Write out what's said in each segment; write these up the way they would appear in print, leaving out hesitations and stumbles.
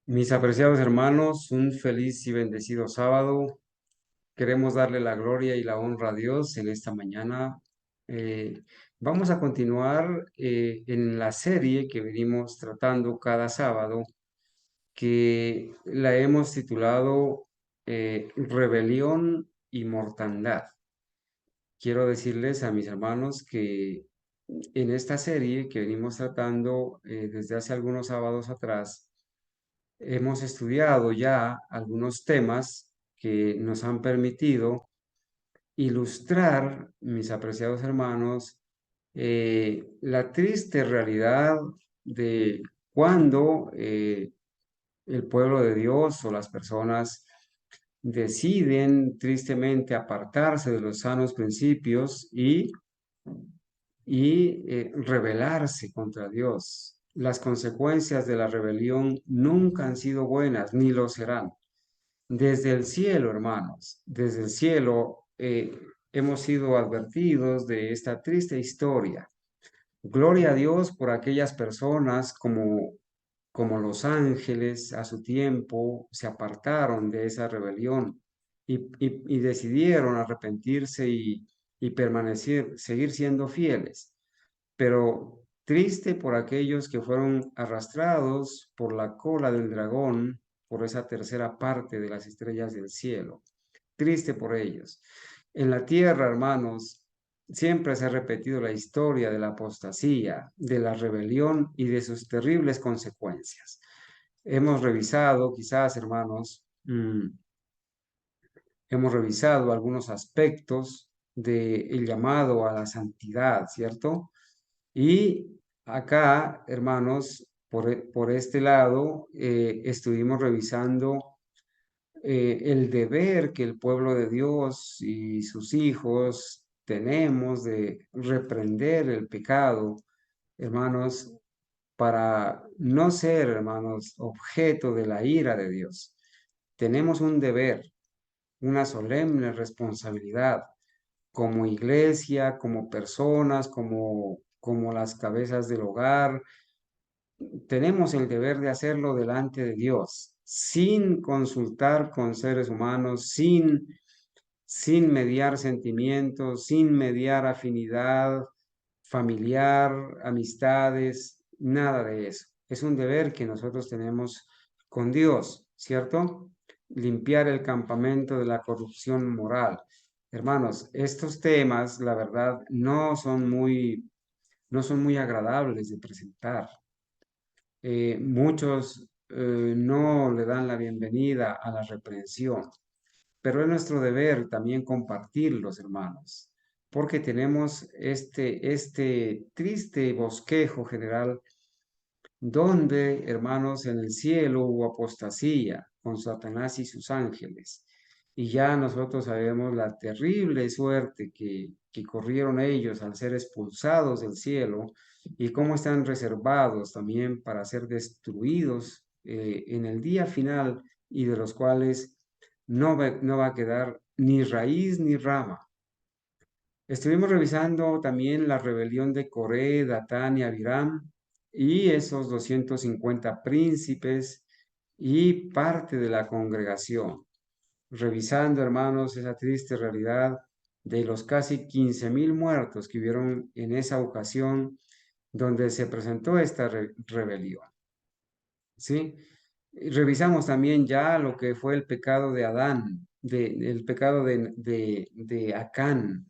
Mis apreciados hermanos, un feliz y bendecido sábado. Queremos darle la gloria y la honra a Dios en esta mañana. Eh, Vamos a continuar en la serie que venimos tratando cada sábado, que la hemos titulado Rebelión y Mortandad. Quiero decirles a mis hermanos que en esta serie que venimos tratando desde hace algunos sábados atrás, hemos estudiado ya algunos temas que nos han permitido ilustrar, mis apreciados hermanos, la triste realidad de cuando el pueblo de Dios o las personas deciden tristemente apartarse de los sanos principios y rebelarse contra Dios. Las consecuencias de la rebelión nunca han sido buenas, ni lo serán. Desde el cielo, hermanos, desde el cielo hemos sido advertidos de esta triste historia. Gloria a Dios por aquellas personas como los ángeles a su tiempo se apartaron de esa rebelión y decidieron arrepentirse y permanecer, seguir siendo fieles. Pero triste por aquellos que fueron arrastrados por la cola del dragón, por esa tercera parte de las estrellas del cielo. Triste por ellos. En la tierra, hermanos, siempre se ha repetido la historia de la apostasía, de la rebelión y de sus terribles consecuencias. Hemos revisado, quizás, hermanos, hemos revisado algunos aspectos del llamado a la santidad, ¿cierto? Y acá, hermanos, por este lado, estuvimos revisando el deber que el pueblo de Dios y sus hijos tenemos de reprender el pecado, hermanos, para no ser, hermanos, objeto de la ira de Dios. Tenemos un deber, una solemne responsabilidad como iglesia, como personas, como las cabezas del hogar. Tenemos el deber de hacerlo delante de Dios, sin consultar con seres humanos, sin mediar sentimientos, sin mediar afinidad familiar, amistades, nada de eso. Es un deber que nosotros tenemos con Dios, ¿cierto? Limpiar el campamento de la corrupción moral. Hermanos, estos temas, la verdad, no son muy agradables de presentar. Muchos no le dan la bienvenida a la reprensión, pero es nuestro deber también compartirlos, hermanos, porque tenemos este triste bosquejo general donde, hermanos, en el cielo hubo apostasía con Satanás y sus ángeles. Y ya nosotros sabemos la terrible suerte que corrieron ellos al ser expulsados del cielo y cómo están reservados también para ser destruidos en el día final y de los cuales no va a quedar ni raíz ni rama. Estuvimos revisando también la rebelión de Coré, Datán y Abiram y esos 250 príncipes y parte de la congregación. Revisando, hermanos, esa triste realidad de los casi 15,000 muertos que hubieron en esa ocasión donde se presentó esta rebelión. ¿Sí? Revisamos también ya lo que fue el pecado de Adán, el pecado de Acán,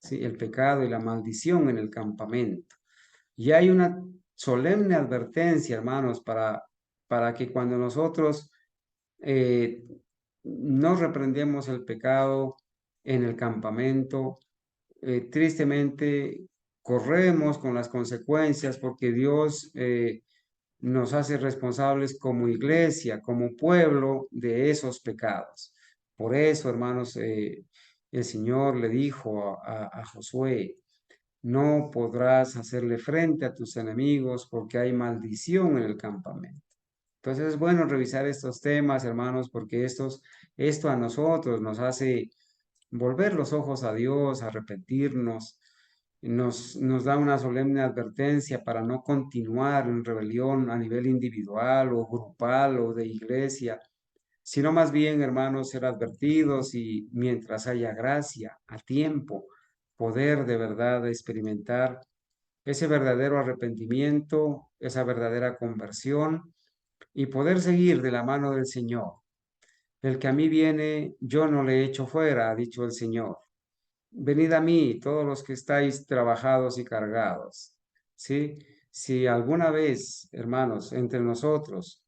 ¿sí? El pecado y la maldición en el campamento. Y hay una solemne advertencia, hermanos, para que cuando nosotros eh, no reprendemos el pecado en el campamento, tristemente corremos con las consecuencias porque Dios nos hace responsables como iglesia, como pueblo de esos pecados. Por eso, hermanos, el Señor le dijo a Josué, no podrás hacerle frente a tus enemigos porque hay maldición en el campamento. Entonces es bueno revisar estos temas, hermanos, porque esto a nosotros nos hace volver los ojos a Dios, arrepentirnos nos da una solemne advertencia para no continuar en rebelión a nivel individual o grupal o de iglesia, sino más bien, hermanos, ser advertidos y mientras haya gracia, a tiempo, poder de verdad experimentar ese verdadero arrepentimiento, esa verdadera conversión y poder seguir de la mano del Señor. El que a mí viene, yo no le echo fuera, ha dicho el Señor. Venid a mí, todos los que estáis trabajados y cargados. ¿Sí? Si alguna vez, hermanos, entre nosotros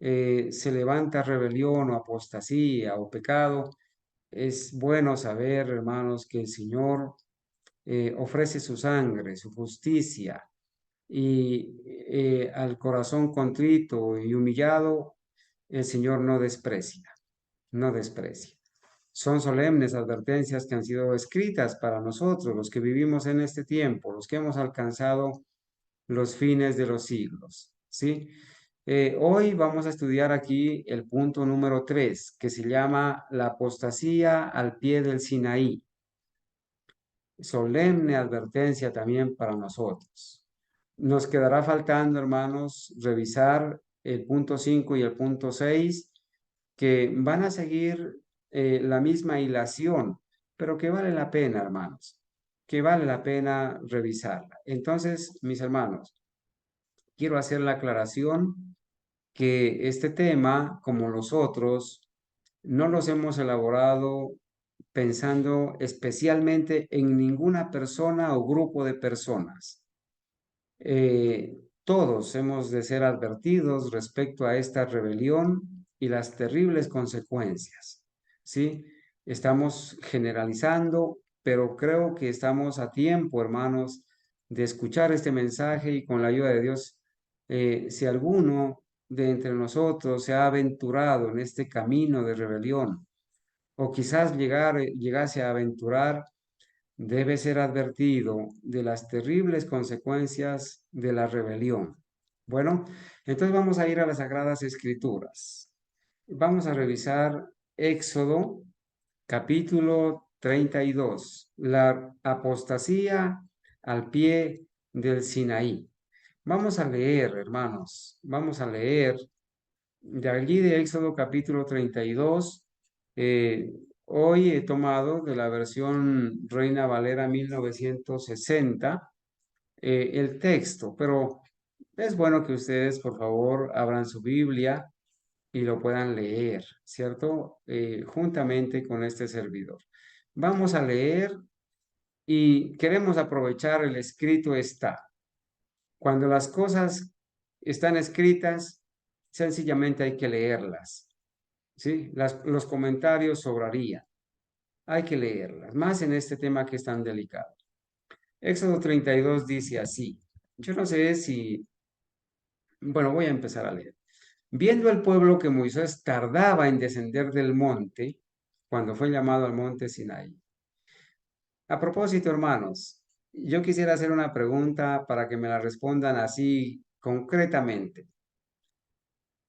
se levanta rebelión o apostasía o pecado, es bueno saber, hermanos, que el Señor ofrece su sangre, su justicia, y al corazón contrito y humillado, el Señor no desprecia, no desprecia. Son solemnes advertencias que han sido escritas para nosotros, los que vivimos en este tiempo, los que hemos alcanzado los fines de los siglos, ¿sí? Hoy vamos a estudiar aquí el punto número 3, que se llama la apostasía al pie del Sinaí. Solemne advertencia también para nosotros. Nos quedará faltando, hermanos, revisar el punto 5 y el punto 6, que van a seguir la misma hilación, pero que vale la pena, hermanos, que vale la pena revisarla. Entonces, mis hermanos, quiero hacer la aclaración que este tema, como los otros, no los hemos elaborado pensando especialmente en ninguna persona o grupo de personas. Todos hemos de ser advertidos respecto a esta rebelión y las terribles consecuencias, ¿sí? Estamos generalizando, pero creo que estamos a tiempo, hermanos, de escuchar este mensaje y con la ayuda de Dios, si alguno de entre nosotros se ha aventurado en este camino de rebelión, o quizás llegase a aventurar, debe ser advertido de las terribles consecuencias de la rebelión. Bueno, entonces vamos a ir a las Sagradas Escrituras. Vamos a revisar Éxodo capítulo 32, la apostasía al pie del Sinaí. Vamos a leer, hermanos, vamos a leer de allí de Éxodo capítulo 32. eh, Hoy he tomado de la versión Reina Valera 1960 el texto, pero es bueno que ustedes, por favor, abran su Biblia y lo puedan leer, ¿cierto? Juntamente con este servidor. Vamos a leer y queremos aprovechar el escrito está. Cuando las cosas están escritas, sencillamente hay que leerlas. ¿Sí? Los comentarios sobrarían. Hay que leerlas, más en este tema que es tan delicado. Éxodo 32 dice así. Yo no sé si, bueno, voy a empezar a leer. Viendo el pueblo que Moisés tardaba en descender del monte, cuando fue llamado al monte Sinaí. A propósito, hermanos, yo quisiera hacer una pregunta para que me la respondan así concretamente.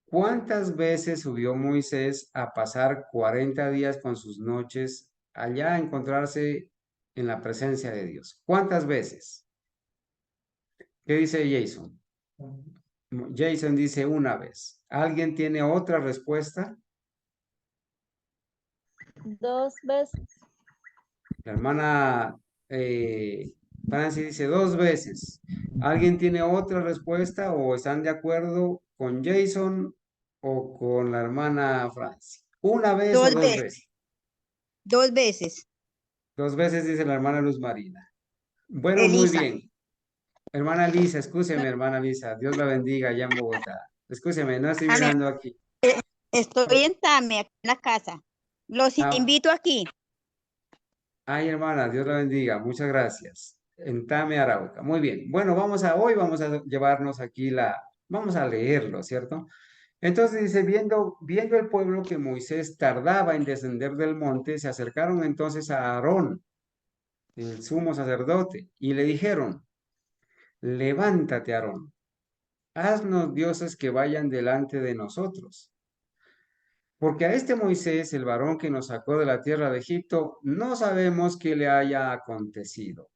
¿Cuántas veces subió Moisés a pasar 40 días con sus noches allá a encontrarse en la presencia de Dios? ¿Cuántas veces? ¿Qué dice Jason? Jason dice una vez. ¿Alguien tiene otra respuesta? 2 veces. La hermana Francis dice 2 veces. ¿Alguien tiene otra respuesta o están de acuerdo con Jason o con la hermana Francis? ¿Una vez o Dos 2 veces? veces, 2 veces. 2 veces dice la hermana Luz Marina. Bueno, muy Elisa. bien. Hermana Lisa, escúcheme, hermana Lisa. Dios la bendiga allá en Bogotá. Escúcheme, no estoy Amén. mirando aquí. Estoy en Tame, aquí en la casa. Los Ah, invito aquí. ay, hermana, Dios la bendiga. Muchas gracias. En Tame, Arauca. Muy bien. Bueno, hoy vamos a llevarnos aquí vamos a leerlo, ¿cierto? Entonces dice, viendo el pueblo que Moisés tardaba en descender del monte, se acercaron entonces a Aarón, el sumo sacerdote, y le dijeron, levántate, Aarón, haznos dioses que vayan delante de nosotros. Porque a este Moisés, el varón que nos sacó de la tierra de Egipto, no sabemos qué le haya acontecido.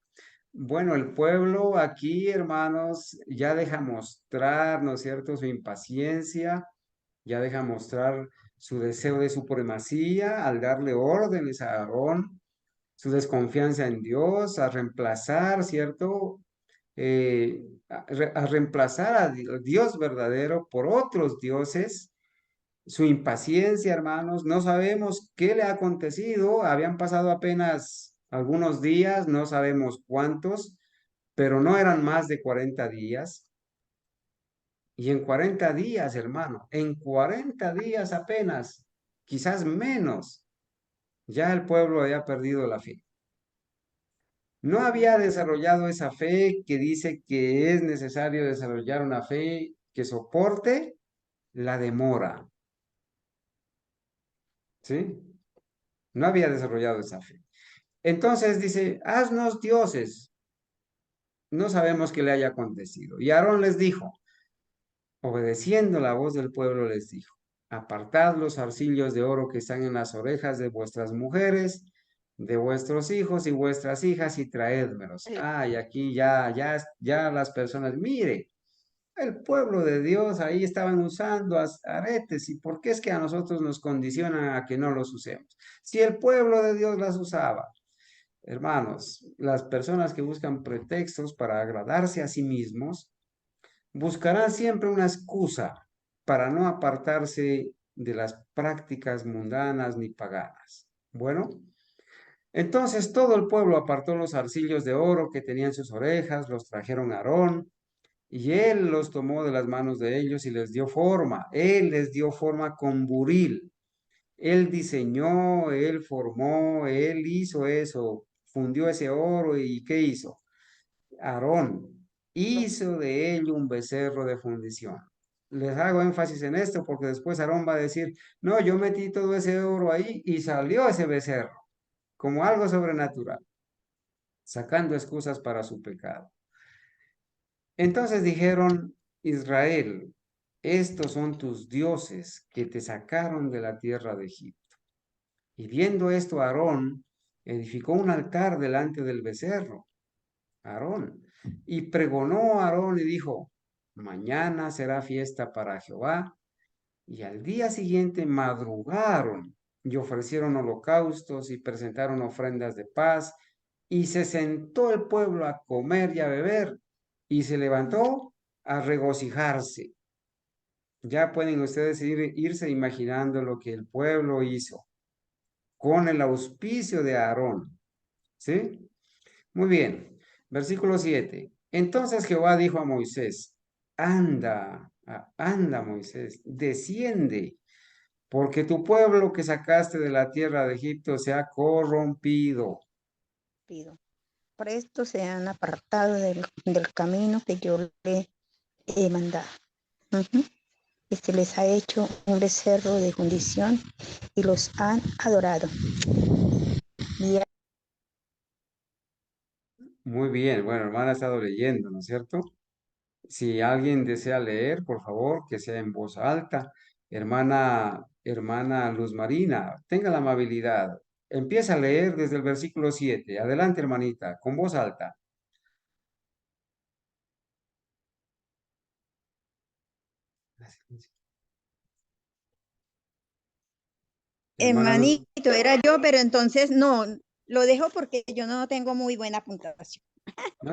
Bueno, el pueblo aquí, hermanos, ya deja mostrar, ¿no es cierto?, su impaciencia, ya deja mostrar su deseo de supremacía al darle órdenes a Aarón, su desconfianza en Dios, a reemplazar, ¿cierto? A reemplazar a Dios verdadero por otros dioses, su impaciencia, hermanos. No sabemos qué le ha acontecido. Habían pasado apenas algunos días, no sabemos cuántos, pero no eran más de 40 días. Y en 40 días, hermano, en 40 días apenas, quizás menos, ya el pueblo había perdido la fe. No había desarrollado esa fe que dice que es necesario desarrollar una fe que soporte la demora. ¿Sí? No había desarrollado esa fe. Entonces dice, haznos dioses. No sabemos qué le haya acontecido. Y Aarón les dijo, obedeciendo la voz del pueblo, les dijo, apartad los arcillos de oro que están en las orejas de vuestras mujeres, de vuestros hijos y vuestras hijas, y traédmelos. Ay, aquí ya las personas, mire, el pueblo de Dios ahí estaban usando aretes. ¿Y por qué es que a nosotros nos condicionan a que no los usemos? Si el pueblo de Dios las usaba. Hermanos, las personas que buscan pretextos para agradarse a sí mismos buscarán siempre una excusa para no apartarse de las prácticas mundanas ni paganas. Bueno, entonces todo el pueblo apartó los arcillos de oro que tenían sus orejas, los trajeron a Aarón, y él los tomó de las manos de ellos y les dio forma. Él les dio forma con buril. Él diseñó, él formó, él hizo eso, fundió ese oro y ¿qué hizo? Aarón hizo de ello un becerro de fundición. Les hago énfasis en esto porque después Aarón va a decir, no, yo metí todo ese oro ahí y salió ese becerro, como algo sobrenatural, sacando excusas para su pecado. Entonces dijeron, Israel, estos son tus dioses que te sacaron de la tierra de Egipto. Y viendo esto, Aarón edificó un altar delante del becerro, Aarón, y pregonó a Aarón y dijo, mañana será fiesta para Jehová. Y al día siguiente madrugaron y ofrecieron holocaustos y presentaron ofrendas de paz. Y se sentó el pueblo a comer y a beber y se levantó a regocijarse. Ya pueden ustedes irse imaginando lo que el pueblo hizo con el auspicio de Aarón. ¿Sí? Muy bien. Versículo 7. Entonces Jehová dijo a Moisés, anda Moisés, desciende, porque tu pueblo que sacaste de la tierra de Egipto se ha corrompido. Pido. Por esto se han apartado del camino que yo le he mandado. Y se les ha hecho un becerro de fundición y los han adorado. Y Muy bien. Bueno, hermana ha estado leyendo, ¿no es cierto? Si alguien desea leer, por favor, que sea en voz alta. Hermana Luz Marina, tenga la amabilidad. Empieza a leer desde el versículo 7. Adelante, hermanita, con voz alta. Hermana Luz. hermanito, era yo, pero entonces no, lo dejo porque yo no tengo muy buena puntuación. No,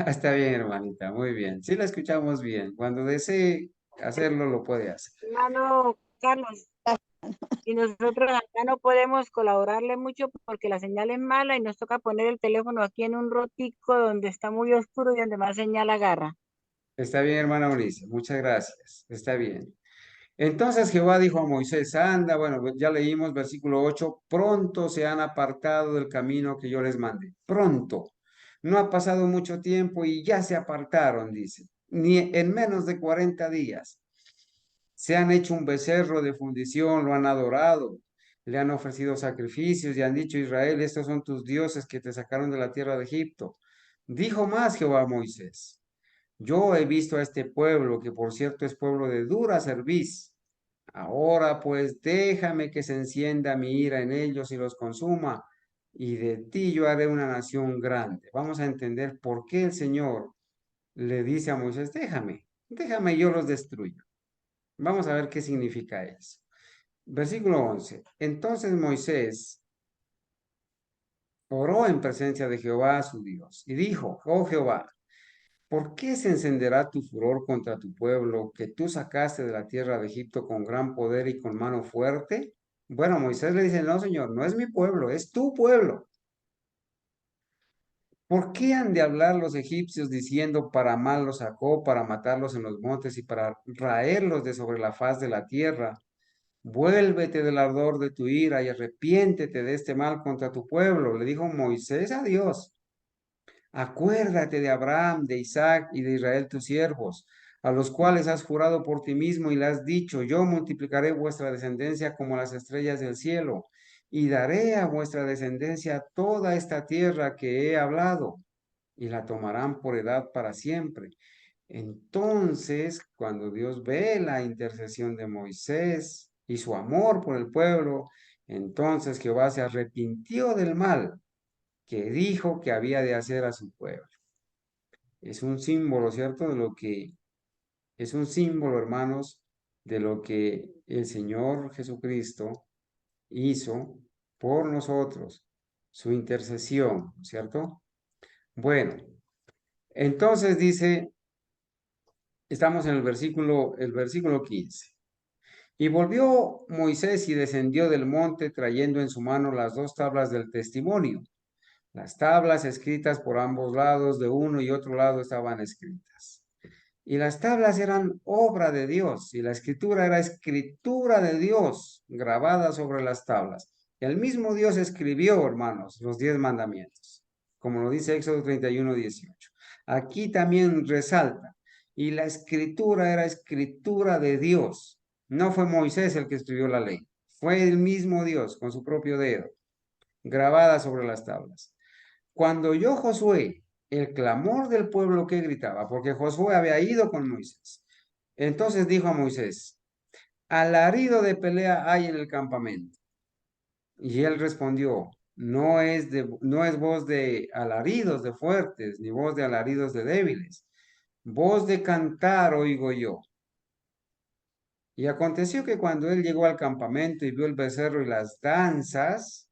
está bien, hermanita, muy bien. Sí la escuchamos bien. Cuando desee hacerlo, lo puede hacer. Hermano Carlos, y nosotros acá no podemos colaborarle mucho porque la señal es mala y nos toca poner el teléfono aquí en un rotico donde está muy oscuro y donde más señal agarra. Está bien, hermana Eunice, muchas gracias. Está bien. Entonces Jehová dijo a Moisés, anda, bueno, ya leímos versículo 8, pronto se han apartado del camino que yo les mandé. Pronto. No ha pasado mucho tiempo y ya se apartaron, dice. Ni en menos de 40 días. Se han hecho un becerro de fundición, lo han adorado, le han ofrecido sacrificios y han dicho, Israel, estos son tus dioses que te sacaron de la tierra de Egipto. Dijo más Jehová a Moisés, yo he visto a este pueblo, que por cierto es pueblo de dura cerviz. Ahora pues déjame que se encienda mi ira en ellos y los consuma, y de ti yo haré una nación grande. Vamos a entender por qué el Señor le dice a Moisés, déjame, yo los destruyo. Vamos a ver qué significa eso. Versículo 11. Entonces Moisés oró en presencia de Jehová su Dios y dijo, oh Jehová, ¿por qué se encenderá tu furor contra tu pueblo que tú sacaste de la tierra de Egipto con gran poder y con mano fuerte? Bueno, Moisés le dice, no, Señor, no es mi pueblo, es tu pueblo. ¿Por qué han de hablar los egipcios diciendo para mal los sacó, para matarlos en los montes y para raerlos de sobre la faz de la tierra? Vuélvete del ardor de tu ira y arrepiéntete de este mal contra tu pueblo, le dijo Moisés a Dios. Acuérdate de Abraham, de Isaac y de Israel tus siervos, a los cuales has jurado por ti mismo y le has dicho, yo multiplicaré vuestra descendencia como las estrellas del cielo, y daré a vuestra descendencia toda esta tierra que he hablado, y la tomarán por heredad para siempre. Entonces, cuando Dios ve la intercesión de Moisés y su amor por el pueblo, entonces Jehová se arrepintió del mal que dijo que había de hacer a su pueblo. Es un símbolo, ¿cierto? Es un símbolo, hermanos, de lo que el Señor Jesucristo hizo por nosotros, su intercesión, ¿cierto? Bueno, entonces dice, estamos en el versículo 15. Y volvió Moisés y descendió del monte trayendo en su mano las dos tablas del testimonio. Las tablas escritas por ambos lados, de uno y otro lado, estaban escritas. Y las tablas eran obra de Dios, y la escritura era escritura de Dios, grabada sobre las tablas. El mismo Dios escribió, hermanos, los 10 mandamientos, como lo dice Éxodo 31:18. Aquí también resalta, y la escritura era escritura de Dios. No fue Moisés el que escribió la ley, fue el mismo Dios con su propio dedo, grabada sobre las tablas. Cuando oyó Josué el clamor del pueblo que gritaba, porque Josué había ido con Moisés, entonces dijo a Moisés, alarido de pelea hay en el campamento. Y él respondió, no es voz de alaridos de fuertes, ni voz de alaridos de débiles, voz de cantar oigo yo. Y aconteció que cuando él llegó al campamento y vio el becerro y las danzas,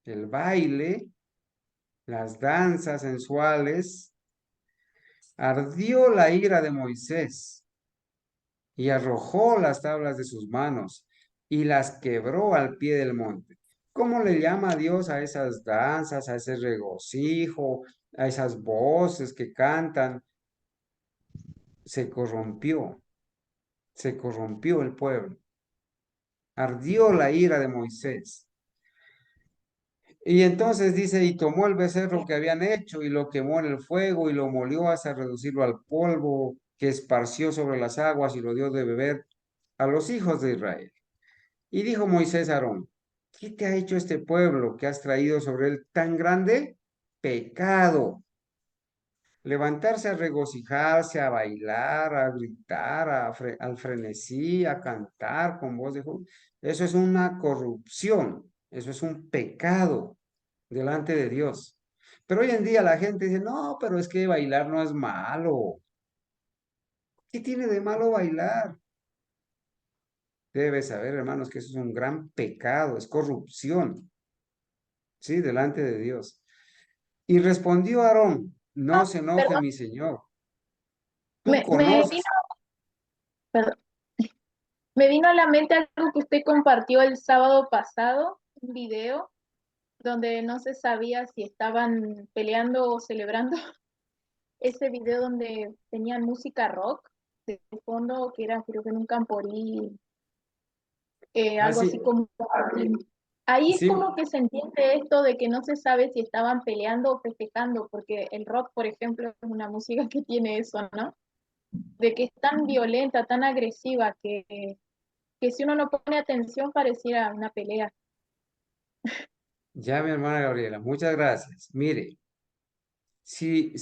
el baile, las danzas sensuales, ardió la ira de Moisés y arrojó las tablas de sus manos y las quebró al pie del monte. ¿Cómo le llama Dios a esas danzas, a ese regocijo, a esas voces que cantan? Se corrompió el pueblo. Ardió la ira de Moisés. Y entonces dice, y tomó el becerro que habían hecho y lo quemó en el fuego y lo molió hasta reducirlo al polvo que esparció sobre las aguas y lo dio de beber a los hijos de Israel. Y dijo Moisés a Aarón, ¿qué te ha hecho este pueblo que has traído sobre él tan grande pecado? Levantarse a regocijarse, a bailar, a gritar, al frenesí, a cantar con voz de júbilo. Eso es una corrupción, eso es un pecado delante de Dios. Pero hoy en día la gente dice, no, pero es que bailar no es malo. ¿Qué tiene de malo bailar? Debes saber, hermanos, que eso es un gran pecado, es corrupción, ¿sí? Delante de Dios. Y respondió Aarón, no se enoje Perdón, mi señor. Tú me vino, conoces. perdón, me vino a la mente algo que usted compartió el sábado pasado, un video donde no se sabía si estaban peleando o celebrando. Ese video donde tenían música rock de fondo, que era creo que en un camporí, algo así Así, como... Ahí es sí, como que se entiende esto de que no se sabe si estaban peleando o festejando, porque el rock, por ejemplo, es una música que tiene eso, ¿no? De que es tan violenta, tan agresiva, que si uno no pone atención pareciera una pelea. ya mi hermana Gabriela, muchas gracias. Mire, si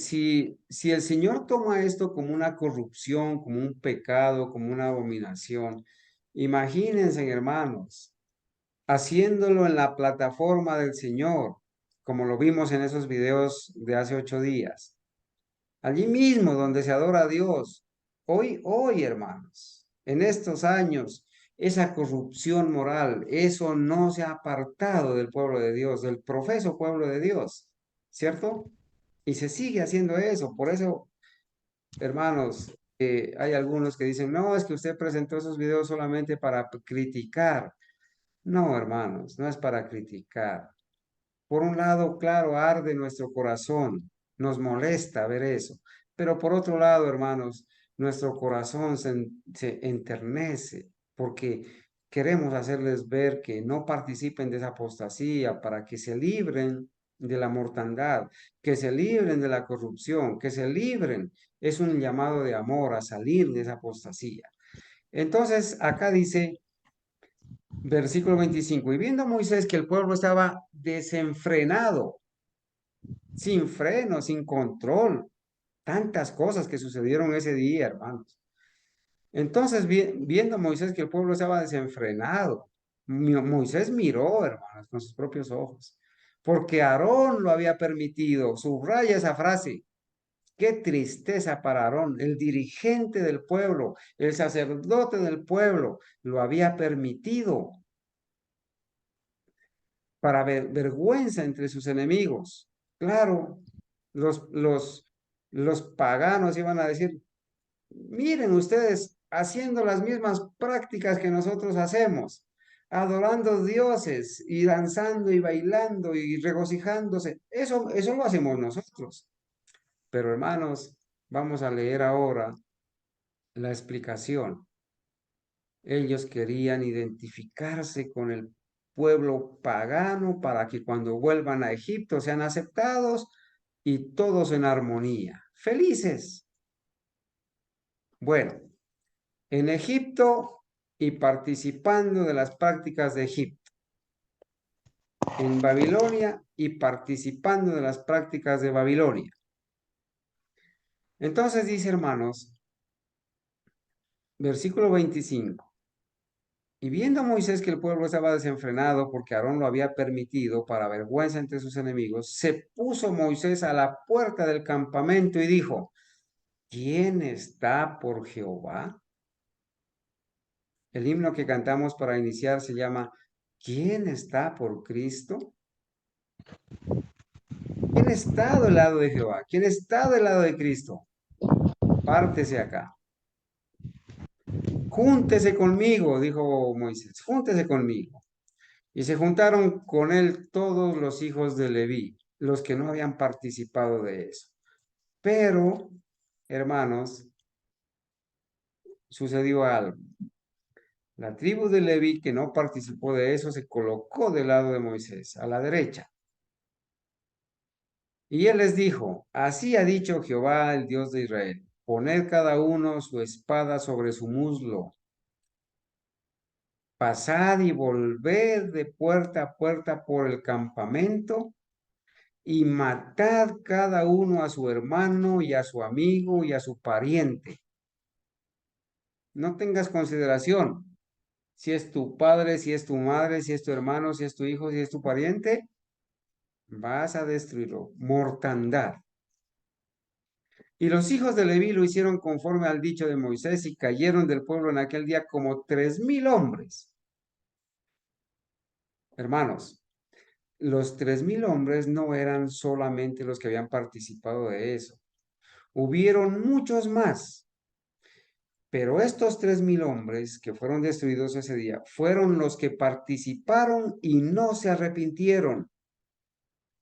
el Señor toma esto como una corrupción, como un pecado, como una abominación, imagínense, hermanos, haciéndolo en la plataforma del Señor. como lo vimos en esos videos de hace 8 días. Allí mismo donde se adora a Dios. Hoy, hermanos, en estos años, esa corrupción moral, eso no se ha apartado del pueblo de Dios, del profeso pueblo de Dios, ¿cierto? Y se sigue haciendo eso. Por eso, hermanos, hay algunos que dicen, no, es que usted presentó esos videos solamente para criticar. No, hermanos, no es para criticar. Por un lado, claro, arde nuestro corazón, nos molesta ver eso, pero por otro lado, hermanos, nuestro corazón se enternece porque queremos hacerles ver que no participen de esa apostasía para que se libren de la mortandad, que se libren de la corrupción, que se libren. Es un llamado de amor a salir de esa apostasía. Entonces, acá dice versículo 25, y viendo Moisés que el pueblo estaba desenfrenado, sin freno, sin control, tantas cosas que sucedieron ese día, hermanos. Entonces, viendo Moisés que el pueblo estaba desenfrenado, Moisés miró, hermanos, con sus propios ojos, porque Aarón lo había permitido. Subraya esa frase. Qué tristeza para Aarón, el dirigente del pueblo, el sacerdote del pueblo, lo había permitido para vergüenza entre sus enemigos. Claro, los paganos iban a decir, miren ustedes haciendo las mismas prácticas que nosotros hacemos, adorando dioses y danzando y bailando y regocijándose. Eso lo hacemos nosotros. Pero hermanos, vamos a leer ahora la explicación. Ellos querían identificarse con el pueblo pagano para que cuando vuelvan a Egipto sean aceptados y todos en armonía, felices. Bueno, en Egipto y participando de las prácticas de Egipto. En Babilonia y participando de las prácticas de Babilonia. Entonces dice, hermanos, versículo 25. Y viendo Moisés que el pueblo estaba desenfrenado porque Aarón lo había permitido para vergüenza entre sus enemigos, se puso Moisés a la puerta del campamento y dijo, ¿quién está por Jehová? El himno que cantamos para iniciar se llama ¿quién está por Cristo? ¿Quién está del lado de Jehová? ¿Quién está del lado de Cristo? Pártese acá. Júntese conmigo, dijo Moisés, júntese conmigo. Y se juntaron con él todos los hijos de Leví, los que no habían participado de eso. Pero, hermanos, sucedió algo. La tribu de Leví que no participó de eso se colocó del lado de Moisés, a la derecha. Y él les dijo, así ha dicho Jehová, el Dios de Israel, poned cada uno su espada sobre su muslo. Pasad y volved de puerta a puerta por el campamento y matad cada uno a su hermano y a su amigo y a su pariente. No tengas consideración si es tu padre, si es tu madre, si es tu hermano, si es tu hijo, si es tu pariente, vas a destruirlo. Mortandad. Y los hijos de Leví lo hicieron conforme al dicho de Moisés y cayeron del pueblo en aquel día como 3,000 hombres. Hermanos, los 3,000 hombres no eran solamente los que habían participado de eso. Hubieron muchos más. Pero estos 3,000 hombres que fueron destruidos ese día fueron los que participaron y no se arrepintieron,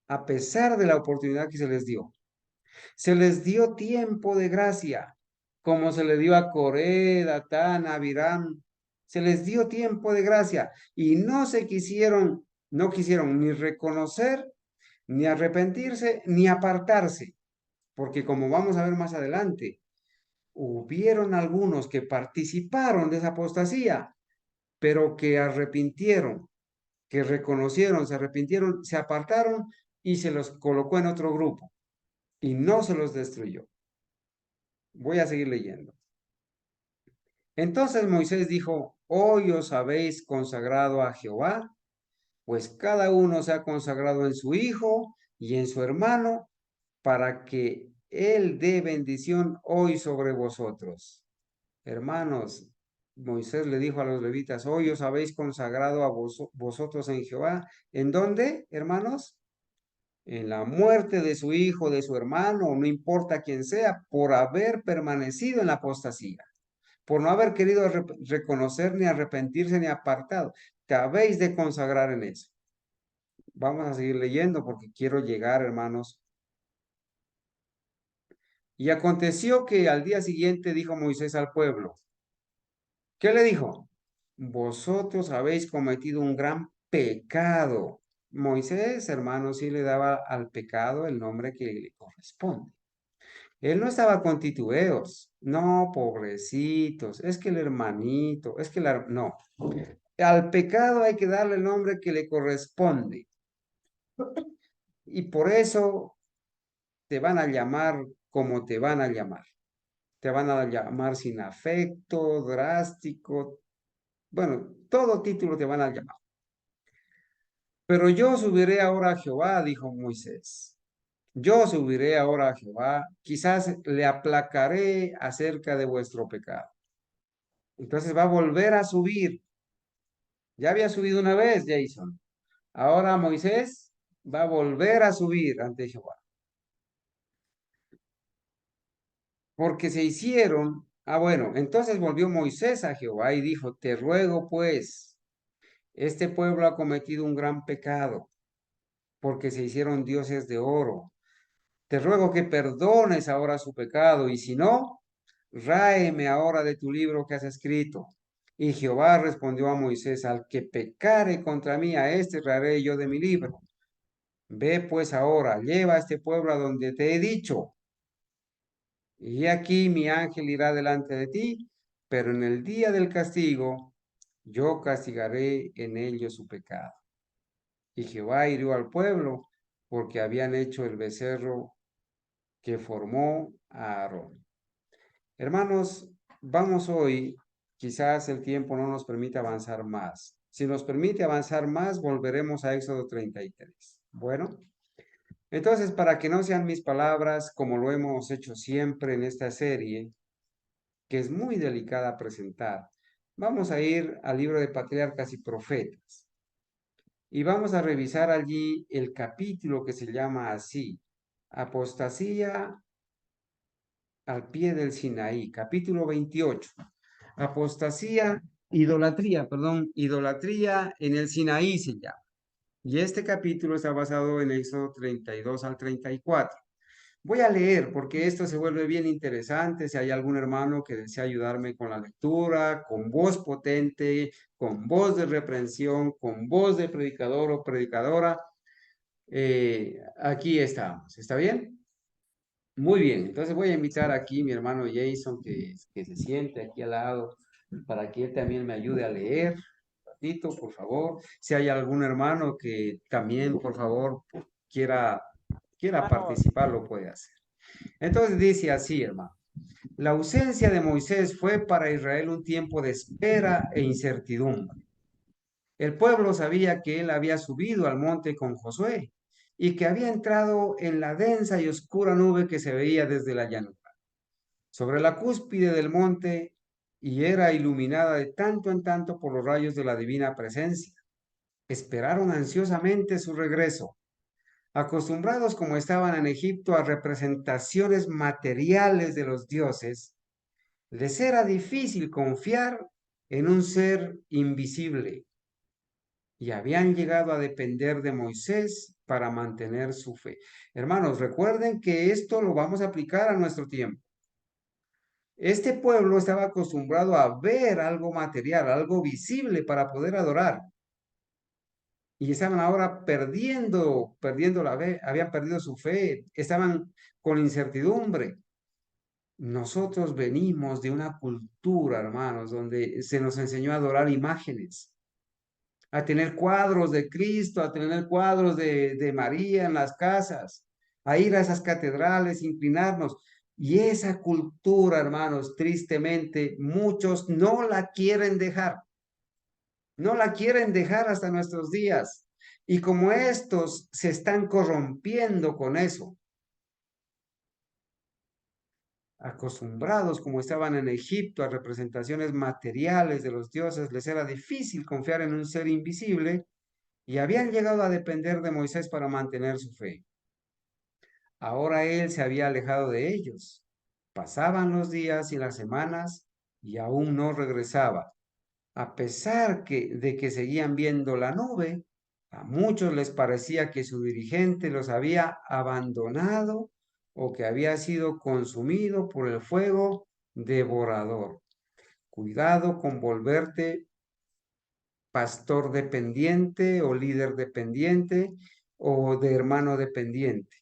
a pesar de la oportunidad que se les dio. Se les dio tiempo de gracia, como se le dio a Coré, Datán, Abiram. Se les dio tiempo de gracia y no quisieron ni reconocer, ni arrepentirse, ni apartarse, porque como vamos a ver más adelante, hubieron algunos que participaron de esa apostasía, pero que arrepintieron, que reconocieron, se arrepintieron, se apartaron y se los colocó en otro grupo y no se los destruyó. Voy a seguir leyendo. Entonces Moisés dijo, hoy os habéis consagrado a Jehová pues cada uno se ha consagrado en su hijo y en su hermano, para que él dé bendición hoy sobre vosotros. Hermanos, Moisés le dijo a los levitas, hoy os habéis consagrado a vosotros en Jehová. ¿En dónde, hermanos? En la muerte de su hijo, de su hermano, no importa quién sea, por haber permanecido en la apostasía, por no haber querido reconocer ni arrepentirse ni apartado. Te habéis de consagrar en eso. Vamos a seguir leyendo porque quiero llegar, hermanos. Y aconteció que al día siguiente dijo Moisés al pueblo, ¿qué le dijo? Vosotros habéis cometido un gran pecado. Moisés, hermanos, sí le daba al pecado el nombre que le corresponde. Él no estaba con titubeos. No, pobrecitos, es que el hermanito, es que no. Al pecado hay que darle el nombre que le corresponde. Y por eso te van a llamar como te van a llamar. Te van a llamar sin afecto, drástico. Bueno, todo título te van a llamar. Pero yo subiré ahora a Jehová, dijo Moisés. Yo subiré ahora a Jehová, quizás le aplacaré acerca de vuestro pecado. Entonces va a volver a subir. Ya había subido una vez, Jason. Ahora Moisés va a volver a subir ante Jehová. Porque se hicieron, bueno, entonces volvió Moisés a Jehová y dijo, te ruego pues, este pueblo ha cometido un gran pecado, porque se hicieron dioses de oro. Te ruego que perdones ahora su pecado, y si no, ráeme ahora de tu libro que has escrito. Y Jehová respondió a Moisés, al que pecare contra mí, a este raeré yo de mi libro. Ve pues ahora, lleva a este pueblo a donde te he dicho. Y aquí mi ángel irá delante de ti, pero en el día del castigo yo castigaré en ellos su pecado. Y Jehová hirió al pueblo porque habían hecho el becerro que formó a Aarón. Hermanos, vamos hoy, quizás el tiempo no nos permite avanzar más. Si nos permite avanzar más, volveremos a Éxodo 33. Bueno, entonces, para que no sean mis palabras, como lo hemos hecho siempre en esta serie, que es muy delicada a presentar, vamos a ir al libro de Patriarcas y Profetas. Y vamos a revisar allí el capítulo que se llama así, Apostasía al pie del Sinaí, capítulo 28. Apostasía, idolatría en el Sinaí se llama. Y este capítulo está basado en Éxodo 32 al 34. Voy a leer porque esto se vuelve bien interesante. Si hay algún hermano que desea ayudarme con la lectura, con voz potente, con voz de reprensión, con voz de predicador o predicadora, aquí estamos. ¿Está bien? Muy bien, entonces voy a invitar aquí a mi hermano Jason que se siente aquí al lado para que él también me ayude a leer. Un ratito, por favor. Si hay algún hermano que también, por favor, quiera participar, lo puede hacer. Entonces dice así, hermano. La ausencia de Moisés fue para Israel un tiempo de espera e incertidumbre. El pueblo sabía que él había subido al monte con Josué y que había entrado en la densa y oscura nube que se veía desde la llanura, sobre la cúspide del monte, y era iluminada de tanto en tanto por los rayos de la divina presencia. Esperaron ansiosamente su regreso. Acostumbrados como estaban en Egipto a representaciones materiales de los dioses, les era difícil confiar en un ser invisible y habían llegado a depender de Moisés para mantener su fe. Hermanos, recuerden que esto lo vamos a aplicar a nuestro tiempo. Este pueblo estaba acostumbrado a ver algo material, algo visible para poder adorar. Y estaban ahora perdiendo la fe, habían perdido su fe, estaban con incertidumbre. Nosotros venimos de una cultura, hermanos, donde se nos enseñó a adorar imágenes, a tener cuadros de Cristo, a tener cuadros de María en las casas, a ir a esas catedrales, inclinarnos. Y esa cultura, hermanos, tristemente, muchos no la quieren dejar. No la quieren dejar hasta nuestros días. Y como estos se están corrompiendo con eso, acostumbrados como estaban en Egipto a representaciones materiales de los dioses, les era difícil confiar en un ser invisible y habían llegado a depender de Moisés para mantener su fe. Ahora él se había alejado de ellos. Pasaban los días y las semanas y aún no regresaba. A pesar de que seguían viendo la nube, a muchos les parecía que su dirigente los había abandonado o que había sido consumido por el fuego devorador. Cuidado con volverte pastor dependiente o líder dependiente o de hermano dependiente.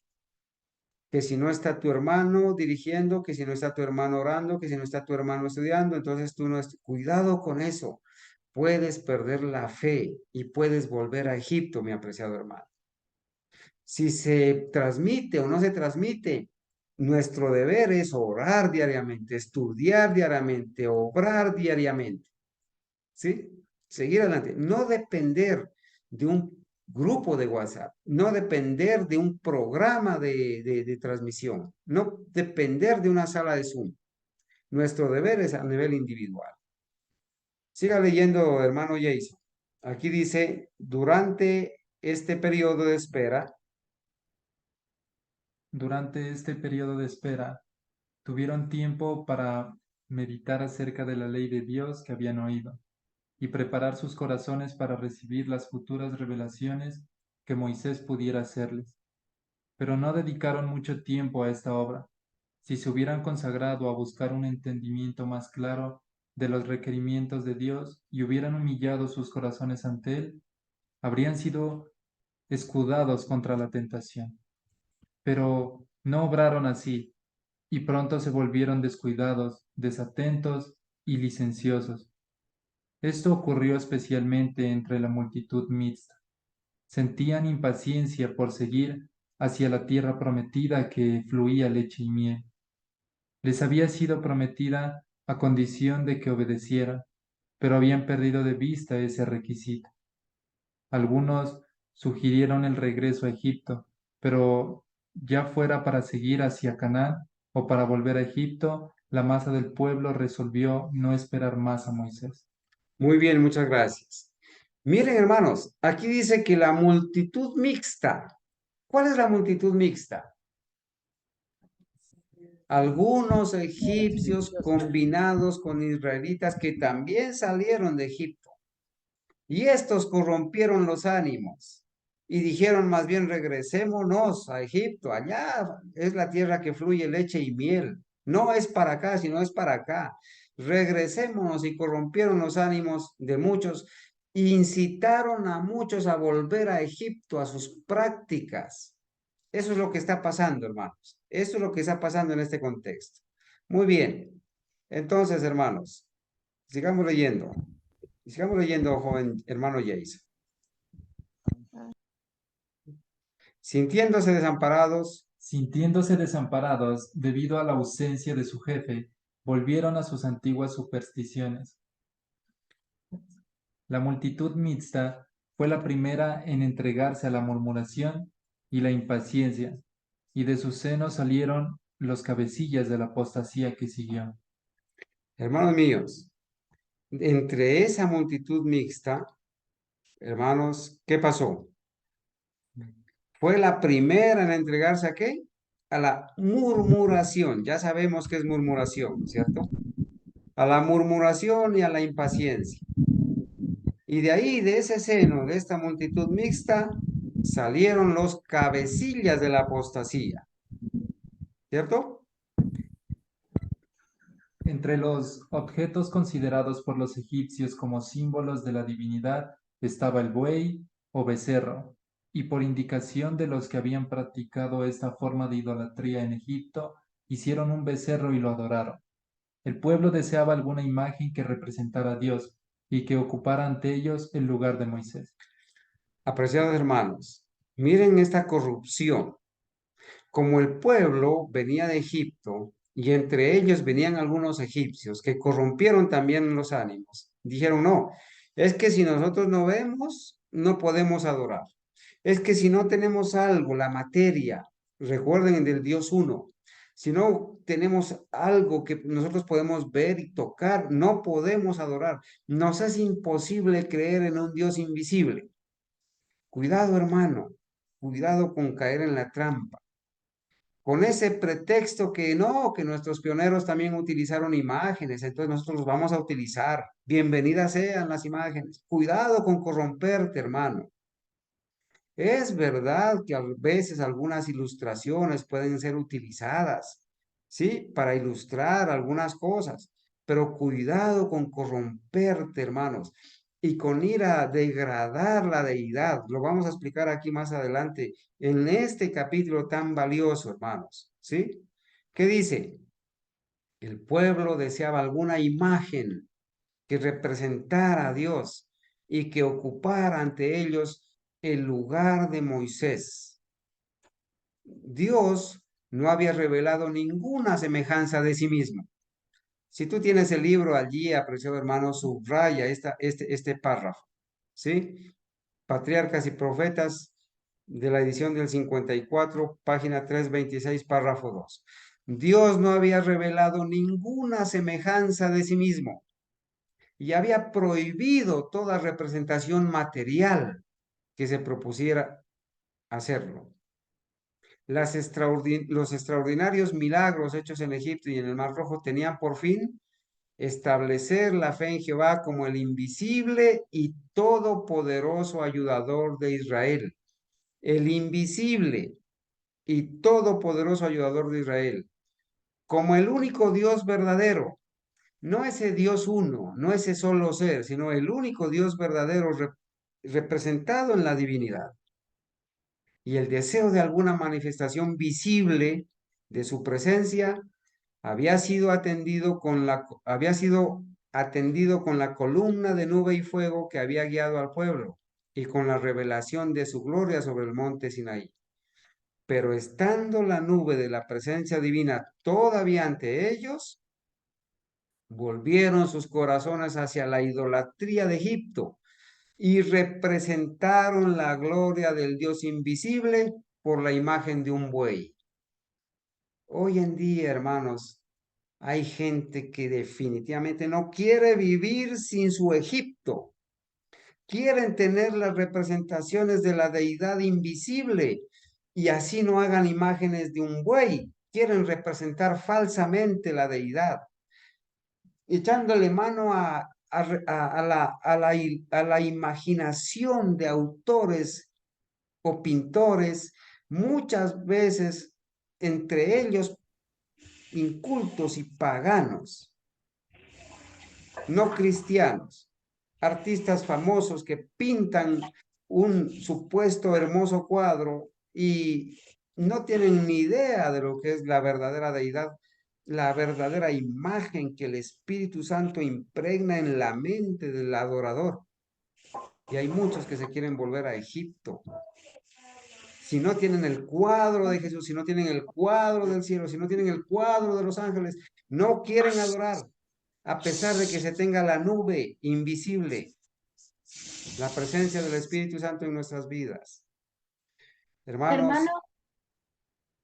Que si no está tu hermano dirigiendo, que si no está tu hermano orando, que si no está tu hermano estudiando, entonces tú no es. Cuidado con eso. Puedes perder la fe y puedes volver a Egipto, mi apreciado hermano. Si se transmite o no se transmite, nuestro deber es orar diariamente, estudiar diariamente, obrar diariamente. ¿Sí? Seguir adelante. No depender de un grupo de WhatsApp, no depender de un programa de transmisión, no depender de una sala de Zoom. Nuestro deber es a nivel individual. Siga leyendo, hermano Jason. Aquí dice, durante este periodo de espera, Durante este periodo de espera, tuvieron tiempo para meditar acerca de la ley de Dios que habían oído y preparar sus corazones para recibir las futuras revelaciones que Moisés pudiera hacerles. Pero no dedicaron mucho tiempo a esta obra. Si se hubieran consagrado a buscar un entendimiento más claro de los requerimientos de Dios y hubieran humillado sus corazones ante Él, habrían sido escudados contra la tentación. Pero no obraron así, y pronto se volvieron descuidados, desatentos y licenciosos. Esto ocurrió especialmente entre la multitud mixta. Sentían impaciencia por seguir hacia la tierra prometida que fluía leche y miel. Les había sido prometida a condición de que obedecieran, pero habían perdido de vista ese requisito. Algunos sugirieron el regreso a Egipto, pero ya fuera para seguir hacia Canaán o para volver a Egipto, la masa del pueblo resolvió no esperar más a Moisés. muy bien, muchas gracias. Miren, hermanos, aquí dice que la multitud mixta. ¿Cuál es la multitud mixta? Algunos egipcios combinados con israelitas que también salieron de Egipto. Y estos corrompieron los ánimos y dijeron más bien regresémonos a Egipto, allá es la tierra que fluye leche y miel, no es para acá, sino es para acá. Regresémonos y corrompieron los ánimos de muchos, incitaron a muchos a volver a Egipto, a sus prácticas. Eso es lo que está pasando, hermanos. Eso es lo que está pasando en este contexto. Muy bien. Entonces, hermanos, sigamos leyendo. Sigamos leyendo, joven hermano Jason. Sintiéndose desamparados, Sintiéndose desamparados debido a la ausencia de su jefe, volvieron a sus antiguas supersticiones. La multitud mixta fue la primera en entregarse a la murmuración y la impaciencia, y de su seno salieron los cabecillas de la apostasía que siguió. hermanos míos, entre esa multitud mixta, hermanos, ¿qué pasó? Fue la primera en entregarse a qué? A la murmuración. Ya sabemos qué es murmuración, ¿cierto? A la murmuración y a la impaciencia. Y de ahí, de ese seno, de esta multitud mixta, salieron los cabecillas de la apostasía, ¿cierto? Entre los objetos considerados por los egipcios como símbolos de la divinidad estaba el buey o becerro, y por indicación de los que habían practicado esta forma de idolatría en Egipto, hicieron un becerro y lo adoraron. El pueblo deseaba alguna imagen que representara a Dios y que ocupara ante ellos el lugar de Moisés. Apreciados hermanos, miren esta corrupción. Como el pueblo venía de Egipto y entre ellos venían algunos egipcios que corrompieron también los ánimos, dijeron, no, es que si nosotros no vemos, no podemos adorar. Es que si no tenemos algo, la materia, recuerden del Dios uno, si no tenemos algo que nosotros podemos ver y tocar, no podemos adorar. Nos es imposible creer en un Dios invisible. Cuidado, hermano, cuidado con caer en la trampa. Con ese pretexto que no, que nuestros pioneros también utilizaron imágenes, entonces nosotros los vamos a utilizar. Bienvenidas sean las imágenes. Cuidado con corromperte, hermano. Es verdad que a veces algunas ilustraciones pueden ser utilizadas, ¿sí? Para ilustrar algunas cosas, pero cuidado con corromperte, hermanos, y con ir a degradar la deidad. Lo vamos a explicar aquí más adelante en este capítulo tan valioso, hermanos, ¿sí? ¿Qué dice? El pueblo deseaba alguna imagen que representara a Dios y que ocupara ante ellos el lugar de Moisés. Dios no había revelado ninguna semejanza de sí mismo. Si tú tienes el libro allí, apreciado hermano, subraya este párrafo, ¿sí? Patriarcas y Profetas de la edición del 54, página 326, párrafo 2. Dios no había revelado ninguna semejanza de sí mismo y había prohibido toda representación material que se propusiera hacerlo. Los extraordinarios milagros hechos en Egipto y en el Mar Rojo tenían por fin establecer la fe en Jehová como el invisible y todopoderoso ayudador de Israel. El invisible y todopoderoso ayudador de Israel, como el único Dios verdadero. No ese Dios uno, no ese solo ser, sino el único Dios verdadero representado en la divinidad. Y el deseo de alguna manifestación visible de su presencia había sido atendido con la columna de nube y fuego que había guiado al pueblo y con la revelación de su gloria sobre el monte Sinaí. Pero estando la nube de la presencia divina todavía ante ellos, volvieron sus corazones hacia la idolatría de Egipto y representaron la gloria del Dios invisible por la imagen de un buey. Hoy en día, hermanos, hay gente que definitivamente no quiere vivir sin su Egipto. Quieren tener las representaciones de la deidad invisible y así no hagan imágenes de un buey. Quieren representar falsamente la deidad, echándole mano a la imaginación de autores o pintores, muchas veces entre ellos incultos y paganos, no cristianos, artistas famosos que pintan un supuesto hermoso cuadro y no tienen ni idea de lo que es la verdadera deidad, la verdadera imagen que el Espíritu Santo impregna en la mente del adorador. Y hay muchos que se quieren volver a Egipto. Si no tienen el cuadro de Jesús, si no tienen el cuadro del cielo, si no tienen el cuadro de los ángeles, no quieren adorar, a pesar de que se tenga la nube invisible, la presencia del Espíritu Santo en nuestras vidas. Hermano, Hermanos,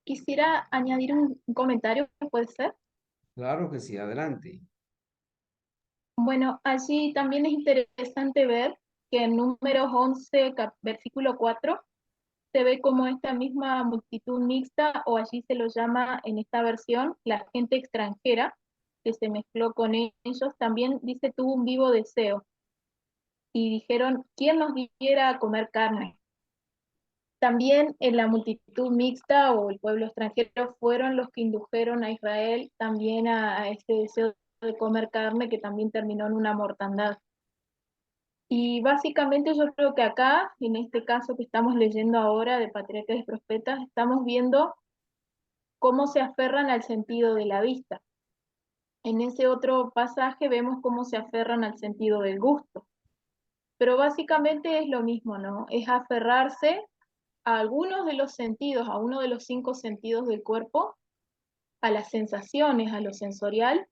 quisiera añadir un comentario, ¿puede ser? claro que sí, adelante. Bueno, allí también es interesante ver que en Números 11, versículo 4, se ve como esta misma multitud mixta, o allí se lo llama en esta versión, la gente extranjera, que se mezcló con ellos, también dice tuvo un vivo deseo. Y dijeron, ¿quién nos diera a comer carne? También en la multitud mixta o el pueblo extranjero fueron los que indujeron a Israel también a este deseo de comer carne que también terminó en una mortandad. Y básicamente yo creo que acá, en este caso que estamos leyendo ahora de Patriarcas y Profetas, estamos viendo cómo se aferran al sentido de la vista. En ese otro pasaje vemos cómo se aferran al sentido del gusto. Pero básicamente es lo mismo, ¿no? Es aferrarse a algunos de los sentidos, a uno de los 5 sentidos del cuerpo, a las sensaciones, a lo sensorial,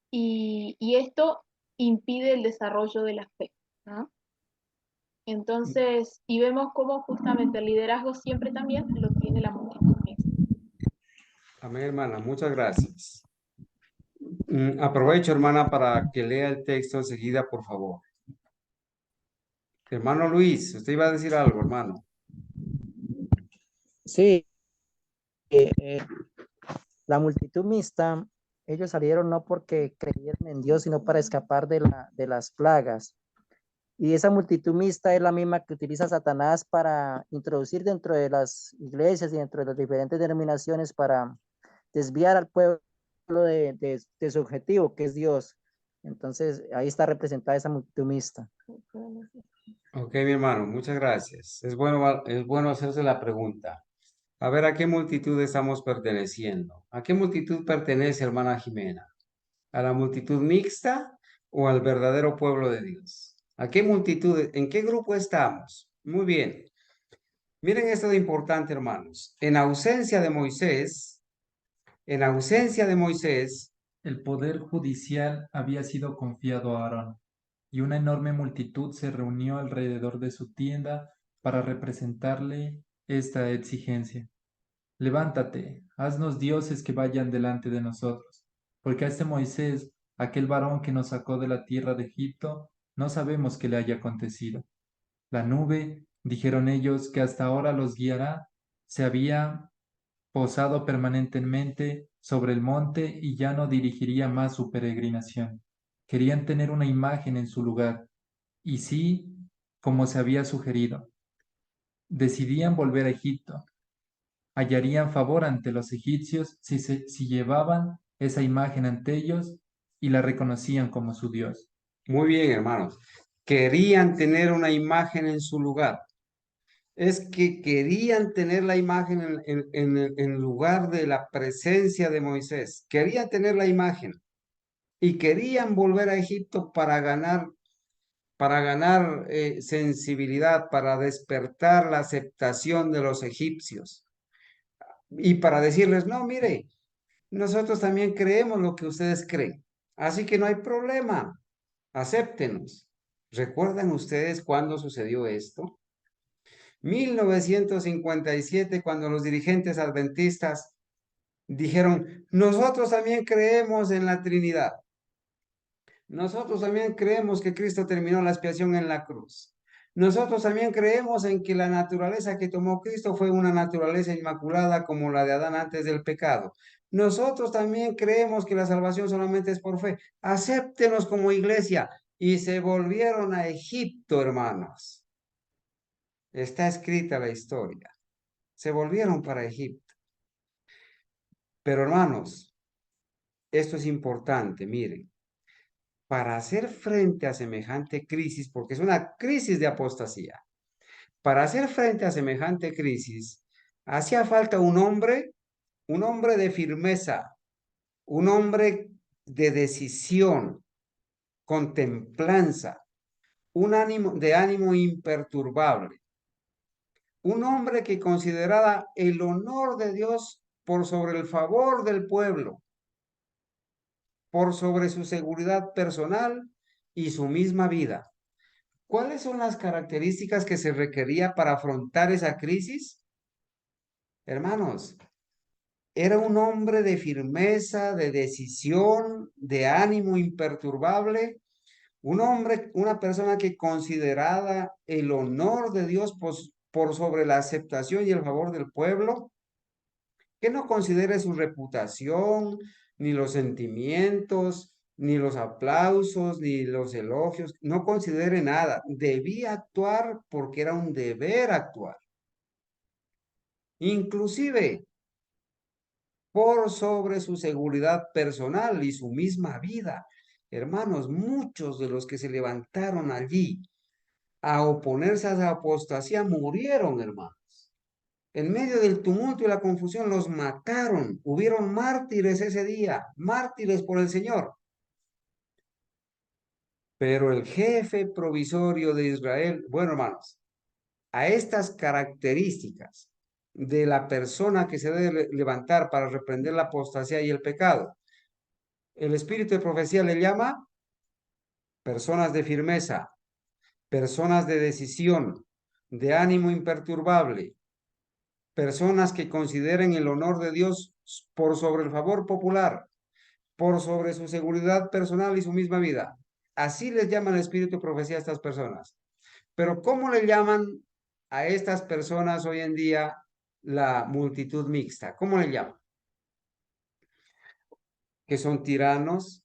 y esto impide el desarrollo de la fe, ¿no? Entonces, y vemos cómo justamente el liderazgo siempre también lo tiene la multitud mixta. Amén, hermana. Muchas gracias. Aprovecho, hermana, para que lea el texto enseguida, por favor. Hermano Luis, usted iba a decir algo, hermano. Sí, la multitud mixta, ellos salieron no porque creyeron en Dios, sino para escapar de las plagas. Y esa multitud mixta es la misma que utiliza Satanás para introducir dentro de las iglesias y dentro de las diferentes denominaciones para desviar al pueblo de su objetivo, que es Dios. Entonces, ahí está representada esa multitud mixta. Ok, mi hermano, muchas gracias. Es bueno hacerse la pregunta. A ver, ¿a qué multitud estamos perteneciendo? ¿A qué multitud pertenece, hermana Jimena? ¿A la multitud mixta o al verdadero pueblo de Dios? ¿A qué multitud, en qué grupo estamos? Muy bien. Miren esto de importante, hermanos. En ausencia de Moisés, El poder judicial había sido confiado a Aarón, y una enorme multitud se reunió alrededor de su tienda para representarle esta exigencia. Levántate, haznos dioses que vayan delante de nosotros, porque a este Moisés, aquel varón que nos sacó de la tierra de Egipto, no sabemos qué le haya acontecido. La nube, dijeron ellos, que hasta ahora los guiará, se había posado permanentemente sobre el monte y ya no dirigiría más su peregrinación. Querían tener una imagen en su lugar, y sí, como se había sugerido, decidían volver a Egipto. Hallarían favor ante los egipcios si llevaban esa imagen ante ellos y la reconocían como su Dios. muy bien, hermanos, querían tener una imagen en su lugar. Es que querían tener la imagen en lugar de la presencia de Moisés. Querían tener la imagen y querían volver a Egipto para ganar sensibilidad, para despertar la aceptación de los egipcios y para decirles, no, mire, nosotros también creemos lo que ustedes creen, así que no hay problema, acéptenos. ¿Recuerdan ustedes cuándo sucedió esto? 1957, cuando los dirigentes adventistas dijeron, nosotros también creemos en la Trinidad. Nosotros también creemos que Cristo terminó la expiación en la cruz. Nosotros también creemos en que la naturaleza que tomó Cristo fue una naturaleza inmaculada como la de Adán antes del pecado. Nosotros también creemos que la salvación solamente es por fe. Acéptenos como iglesia. Y se volvieron a Egipto, hermanos. Está escrita la historia. Se volvieron para Egipto. Pero hermanos, esto es importante, miren. Para hacer frente a semejante crisis, porque es una crisis de apostasía, para hacer frente a semejante crisis, hacía falta un hombre de firmeza, un hombre de decisión, con templanza, de ánimo imperturbable, un hombre que considerara el honor de Dios por sobre el favor del pueblo, por sobre su seguridad personal y su misma vida. ¿Cuáles son las características que se requería para afrontar esa crisis? Hermanos, era un hombre de firmeza, de decisión, de ánimo imperturbable, un hombre, una persona que consideraba el honor de Dios por sobre la aceptación y el favor del pueblo, que no considere su reputación, ni los sentimientos, ni los aplausos, ni los elogios, no considere nada. Debía actuar porque era un deber actuar. Inclusive por sobre su seguridad personal y su misma vida. Hermanos, muchos de los que se levantaron allí a oponerse a la apostasía murieron, hermanos. En medio del tumulto y la confusión los mataron. Hubieron mártires ese día, mártires por el Señor. Pero el jefe provisorio de Israel, bueno, hermanos, a estas características de la persona que se debe levantar para reprender la apostasía y el pecado, el espíritu de profecía le llama personas de firmeza, personas de decisión, de ánimo imperturbable, personas que consideren el honor de Dios por sobre el favor popular, por sobre su seguridad personal y su misma vida. Así les llama el Espíritu Profecía a estas personas. Pero ¿cómo le llaman a estas personas hoy en día la multitud mixta? ¿Cómo le llaman? Que son tiranos,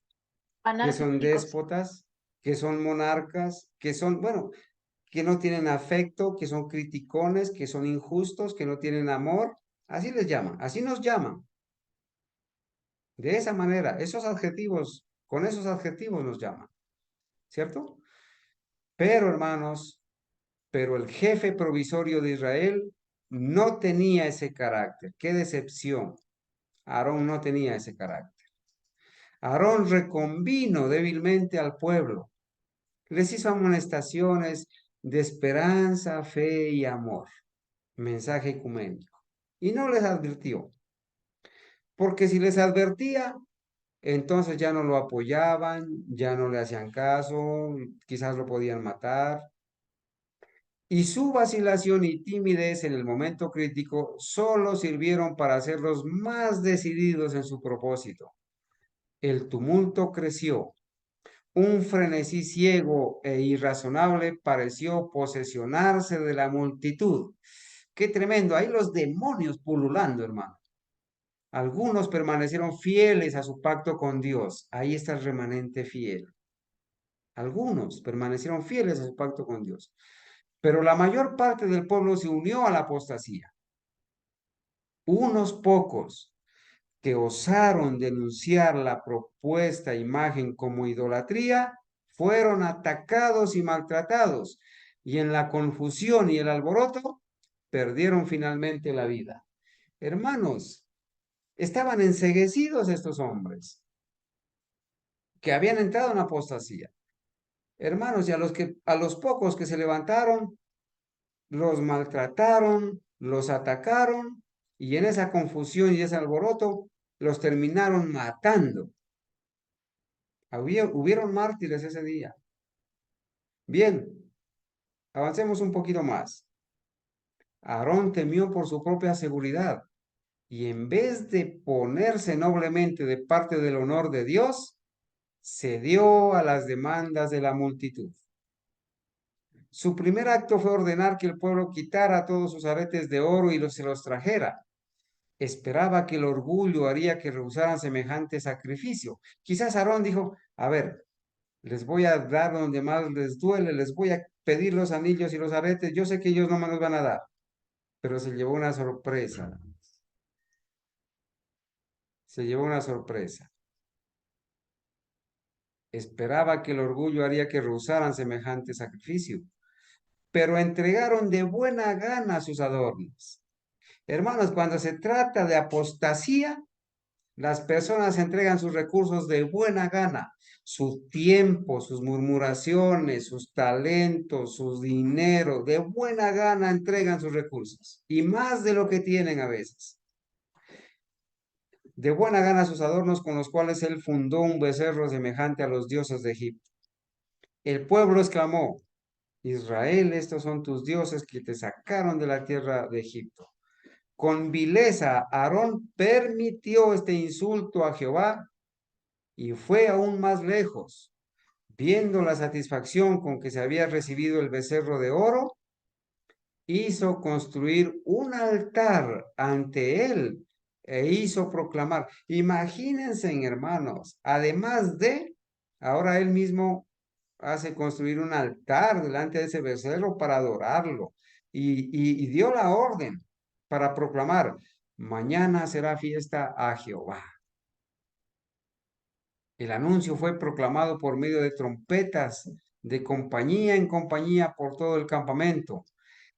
que son Fanáticos. déspotas, que son monarcas, que son, bueno, que no tienen afecto, que son criticones, que son injustos, que no tienen amor. Así les llaman, así nos llaman. De esa manera, esos adjetivos, con esos adjetivos nos llaman, ¿cierto? Pero hermanos, pero el jefe provisorio de Israel no tenía ese carácter. ¡Qué decepción! Aarón no tenía ese carácter. Aarón reconvino débilmente al pueblo. Les hizo amonestaciones de esperanza, fe y amor. Mensaje ecuménico. Y no les advirtió. Porque si les advertía, entonces ya no lo apoyaban, ya no le hacían caso, quizás lo podían matar. Y su vacilación y timidez en el momento crítico solo sirvieron para hacerlos más decididos en su propósito. El tumulto creció. Un frenesí ciego e irrazonable pareció posesionarse de la multitud. ¡Qué tremendo! Ahí los demonios pululando, hermano. Algunos permanecieron fieles a su pacto con Dios. Ahí está el remanente fiel. Algunos permanecieron fieles a su pacto con Dios. Pero la mayor parte del pueblo se unió a la apostasía. Unos pocos que osaron denunciar la propuesta imagen como idolatría fueron atacados y maltratados, y en la confusión y el alboroto perdieron finalmente la vida. Hermanos, estaban enceguecidos estos hombres que habían entrado en apostasía. Hermanos, y a los pocos que se levantaron, los maltrataron, los atacaron, y en esa confusión y ese alboroto los terminaron matando. Hubieron mártires ese día. Bien, avancemos un poquito más. Aarón temió por su propia seguridad y en vez de ponerse noblemente de parte del honor de Dios, cedió a las demandas de la multitud. Su primer acto fue ordenar que el pueblo quitara todos sus aretes de oro y se los trajera. Esperaba que el orgullo haría que rehusaran semejante sacrificio. Quizás Aarón dijo, a ver, les voy a dar donde más les duele, les voy a pedir los anillos y los aretes, yo sé que ellos no me los van a dar, pero se llevó una sorpresa, se llevó una sorpresa. Esperaba que el orgullo haría que rehusaran semejante sacrificio, pero entregaron de buena gana sus adornos. Hermanos, cuando se trata de apostasía, las personas entregan sus recursos de buena gana, su tiempo, sus murmuraciones, sus talentos, su dinero, de buena gana entregan sus recursos y más de lo que tienen a veces. De buena gana sus adornos con los cuales él fundó un becerro semejante a los dioses de Egipto. El pueblo exclamó, Israel, estos son tus dioses que te sacaron de la tierra de Egipto. Con vileza, Aarón permitió este insulto a Jehová y fue aún más lejos. Viendo la satisfacción con que se había recibido el becerro de oro, hizo construir un altar ante él e hizo proclamar. Imagínense, hermanos, además de, ahora él mismo hace construir un altar delante de ese becerro para adorarlo y dio la orden para proclamar, mañana será fiesta a Jehová. El anuncio fue proclamado por medio de trompetas de compañía en compañía por todo el campamento.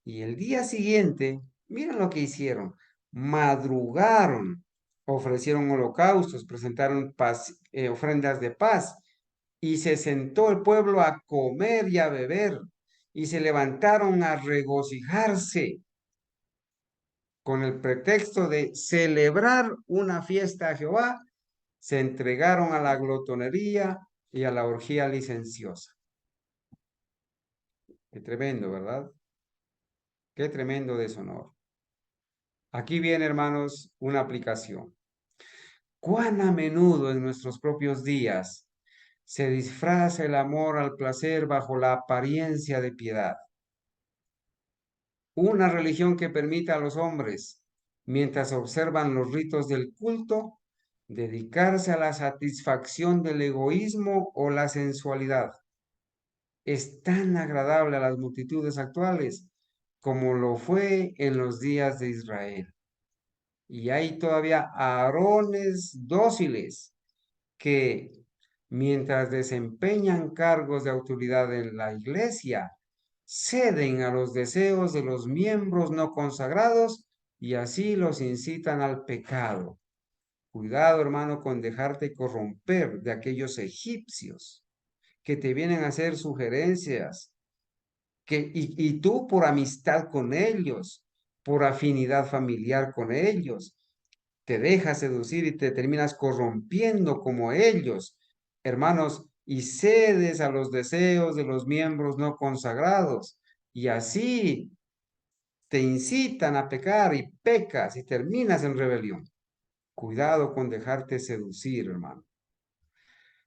Y el día siguiente, miren lo que hicieron. Madrugaron, ofrecieron holocaustos, presentaron ofrendas de paz. Y se sentó el pueblo a comer y a beber. Y se levantaron a regocijarse con el pretexto de celebrar una fiesta a Jehová, se entregaron a la glotonería y a la orgía licenciosa. Qué tremendo, ¿verdad? Qué tremendo deshonor. Aquí viene, hermanos, una aplicación. ¿Cuán a menudo en nuestros propios días se disfraza el amor al placer bajo la apariencia de piedad? Una religión que permita a los hombres, mientras observan los ritos del culto, dedicarse a la satisfacción del egoísmo o la sensualidad. Es tan agradable a las multitudes actuales como lo fue en los días de Israel. Y hay todavía Aarones dóciles que, mientras desempeñan cargos de autoridad en la iglesia, ceden a los deseos de los miembros no consagrados y así los incitan al pecado. Cuidado, hermano, con dejarte corromper de aquellos egipcios que te vienen a hacer sugerencias, y tú por amistad con ellos, por afinidad familiar con ellos, te dejas seducir y te terminas corrompiendo como ellos, hermanos, y cedes a los deseos de los miembros no consagrados, y así te incitan a pecar y pecas y terminas en rebelión. Cuidado con dejarte seducir, hermano.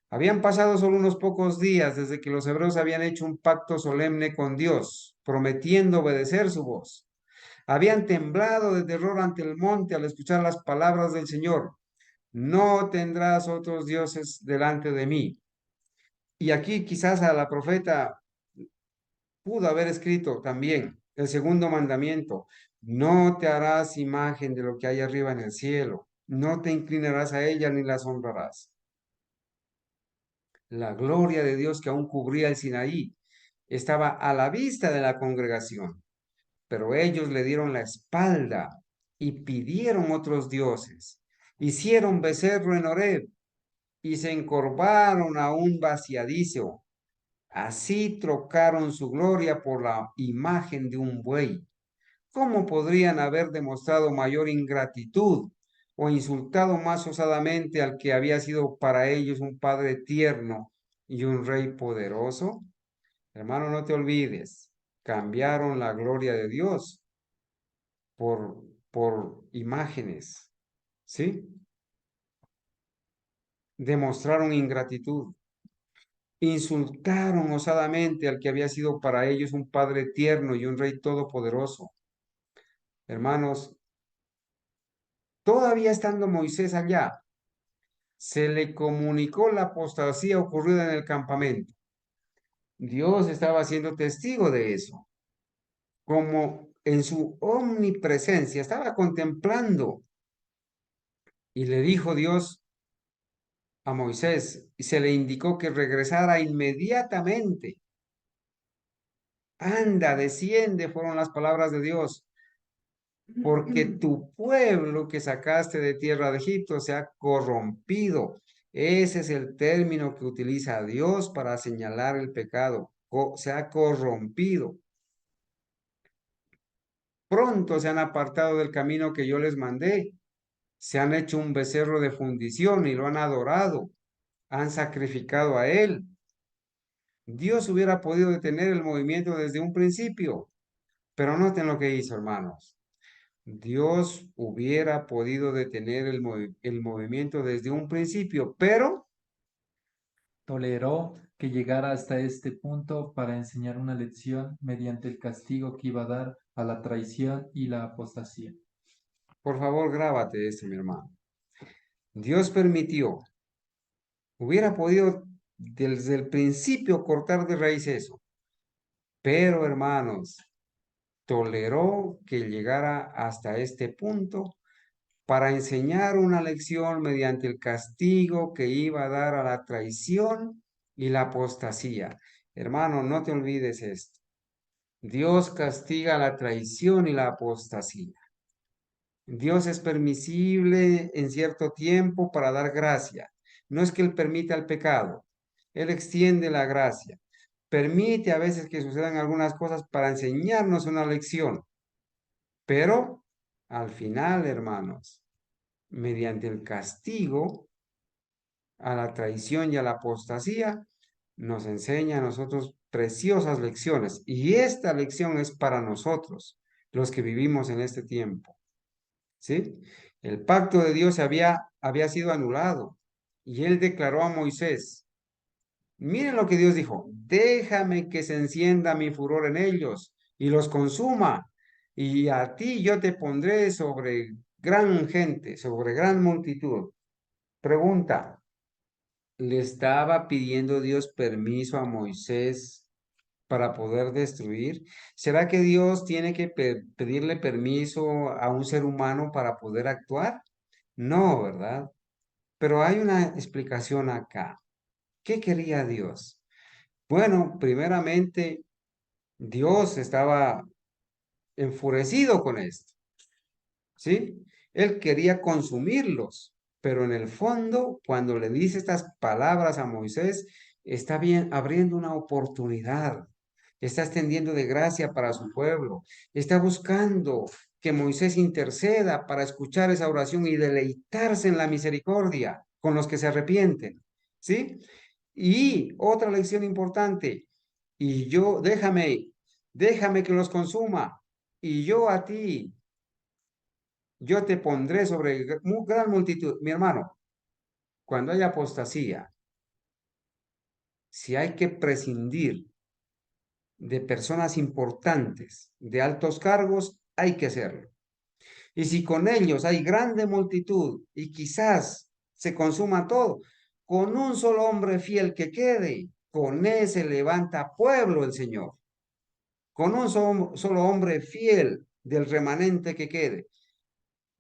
Habían pasado solo unos pocos días desde que los hebreos habían hecho un pacto solemne con Dios, prometiendo obedecer su voz. Habían temblado de terror ante el monte al escuchar las palabras del Señor. No tendrás otros dioses delante de mí. Y aquí quizás a la profeta pudo haber escrito también el segundo mandamiento. No te harás imagen de lo que hay arriba en el cielo. No te inclinarás a ella ni las honrarás. La gloria de Dios que aún cubría el Sinaí estaba a la vista de la congregación, pero ellos le dieron la espalda y pidieron otros dioses. Hicieron becerro en Horeb y se encorvaron a un vaciadizo. Así trocaron su gloria por la imagen de un buey. ¿Cómo podrían haber demostrado mayor ingratitud o insultado más osadamente al que había sido para ellos un padre tierno y un rey poderoso? Hermano, no te olvides, cambiaron la gloria de Dios por imágenes, ¿sí? Demostraron ingratitud. Insultaron osadamente al que había sido para ellos un padre tierno y un rey todopoderoso. Hermanos, todavía estando Moisés allá, se le comunicó la apostasía ocurrida en el campamento. Dios estaba siendo testigo de eso, como en su omnipresencia estaba contemplando. Y le dijo Dios a Moisés, y se le indicó que regresara inmediatamente. Anda, desciende, fueron las palabras de Dios, porque tu pueblo que sacaste de tierra de Egipto se ha corrompido. Ese es el término que utiliza Dios para señalar el pecado. Se ha corrompido. Pronto se han apartado del camino que yo les mandé. Se han hecho un becerro de fundición y lo han adorado. Han sacrificado a él. Dios hubiera podido detener el movimiento desde un principio, pero noten lo que hizo, hermanos. Dios hubiera podido detener el movimiento desde un principio, pero Toleró que llegara hasta este punto para enseñar una lección mediante el castigo que iba a dar a la traición y la apostasía. por favor, grábate esto, mi hermano. Dios permitió, hubiera podido desde el principio cortar de raíz eso, pero hermanos, toleró que llegara hasta este punto para enseñar una lección mediante el castigo que iba a dar a la traición y la apostasía. Hermano, no te olvides esto. Dios castiga la traición y la apostasía. Dios es permisible en cierto tiempo para dar gracia. No es que Él permita el pecado. Él extiende la gracia. Permite a veces que sucedan algunas cosas para enseñarnos una lección. Pero al final, hermanos, mediante el castigo a la traición y a la apostasía, nos enseña a nosotros preciosas lecciones. Y esta lección es para nosotros, los que vivimos en este tiempo. ¿Sí? El pacto de Dios había sido anulado y él declaró a Moisés, miren lo que Dios dijo, déjame que se encienda mi furor en ellos y los consuma, y a ti yo te pondré sobre gran gente, sobre gran multitud. Pregunta, ¿le estaba pidiendo Dios permiso a Moisés para poder destruir? ¿Será que Dios tiene que pedirle permiso a un ser humano para poder actuar? No, ¿verdad? Pero hay una explicación acá. ¿Qué quería Dios? Bueno, primeramente, Dios estaba enfurecido con esto, ¿sí? Él quería consumirlos, pero en el fondo, cuando le dice estas palabras a Moisés, está bien abriendo una oportunidad, está extendiendo de gracia para su pueblo, está buscando que Moisés interceda para escuchar esa oración y deleitarse en la misericordia con los que se arrepienten, ¿sí? Y otra lección importante, y yo, déjame que los consuma, y yo a ti, yo te pondré sobre gran multitud. Mi hermano, cuando hay apostasía, si hay que prescindir de personas importantes, de altos cargos, hay que hacerlo. Y si con ellos hay grande multitud y quizás se consuma todo, con un solo hombre fiel que quede, con ese levanta pueblo el Señor. Con un solo hombre fiel del remanente que quede,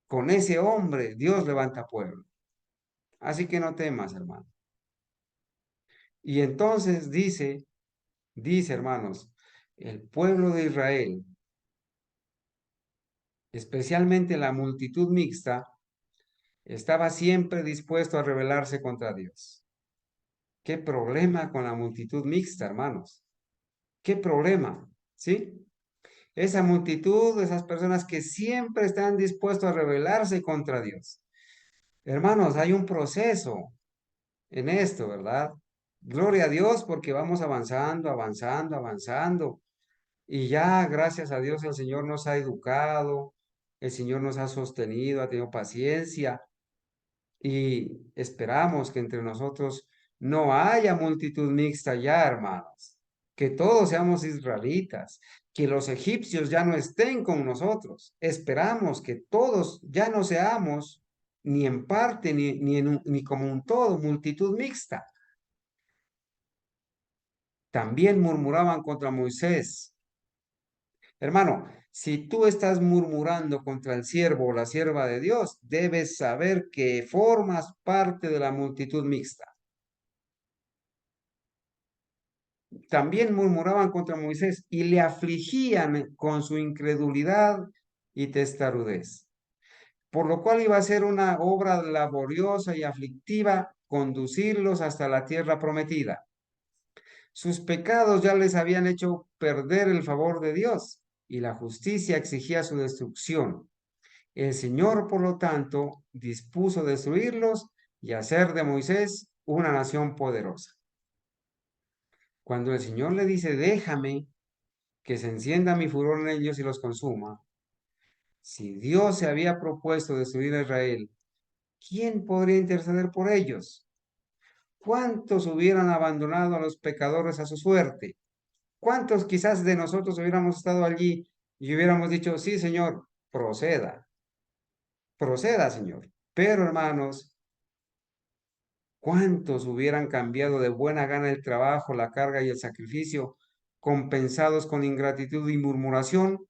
con ese hombre Dios levanta pueblo. Así que no temas, hermano. Y entonces dice, hermanos, el pueblo de Israel, especialmente la multitud mixta, estaba siempre dispuesto a rebelarse contra Dios. ¿Qué problema con la multitud mixta, hermanos? ¿Qué problema? ¿Sí? Esa multitud, esas personas que siempre están dispuestos a rebelarse contra Dios. Hermanos, hay un proceso en esto, ¿verdad? Gloria a Dios porque vamos avanzando, avanzando, avanzando. Y ya, gracias a Dios, el Señor nos ha educado, el Señor nos ha sostenido, ha tenido paciencia y esperamos que entre nosotros no haya multitud mixta ya, hermanos, que todos seamos israelitas, que los egipcios ya no estén con nosotros. Esperamos que todos ya no seamos ni en parte ni como un todo multitud mixta. También murmuraban contra Moisés. Hermano, si tú estás murmurando contra el siervo o la sierva de Dios, debes saber que formas parte de la multitud mixta. También murmuraban contra Moisés y le afligían con su incredulidad y testarudez, por lo cual iba a ser una obra laboriosa y aflictiva conducirlos hasta la tierra prometida. Sus pecados ya les habían hecho perder el favor de Dios y la justicia exigía su destrucción. El Señor, por lo tanto, dispuso destruirlos y hacer de Moisés una nación poderosa. Cuando el Señor le dice, déjame que se encienda mi furor en ellos y los consuma, si Dios se había propuesto destruir a Israel, ¿quién podría interceder por ellos? ¿Cuántos hubieran abandonado a los pecadores a su suerte? ¿Cuántos quizás de nosotros hubiéramos estado allí y hubiéramos dicho, sí, Señor, proceda, Señor? Pero, hermanos, ¿cuántos hubieran cambiado de buena gana el trabajo, la carga y el sacrificio, compensados con ingratitud y murmuración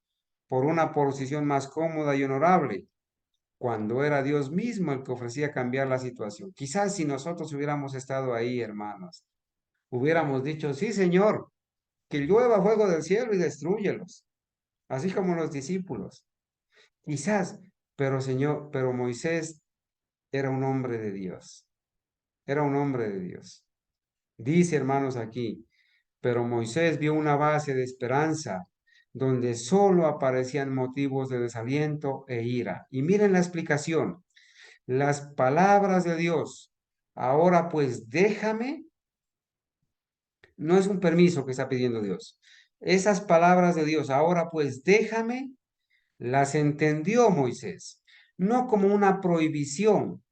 por una posición más cómoda y honorable, cuando era Dios mismo el que ofrecía cambiar la situación? Quizás si nosotros hubiéramos estado ahí, hermanos, hubiéramos dicho, sí, Señor, que llueva fuego del cielo y destrúyelos, así como los discípulos. Quizás, pero Señor, pero Moisés era un hombre de Dios, era un hombre de Dios. Dice, hermanos, aquí, pero Moisés vio una base de esperanza donde solo aparecían motivos de desaliento e ira. Y miren la explicación, las palabras de Dios. Ahora pues déjame No es un permiso que está pidiendo Dios. Esas palabras de Dios, ahora pues déjame, las entendió Moisés, no como una prohibición,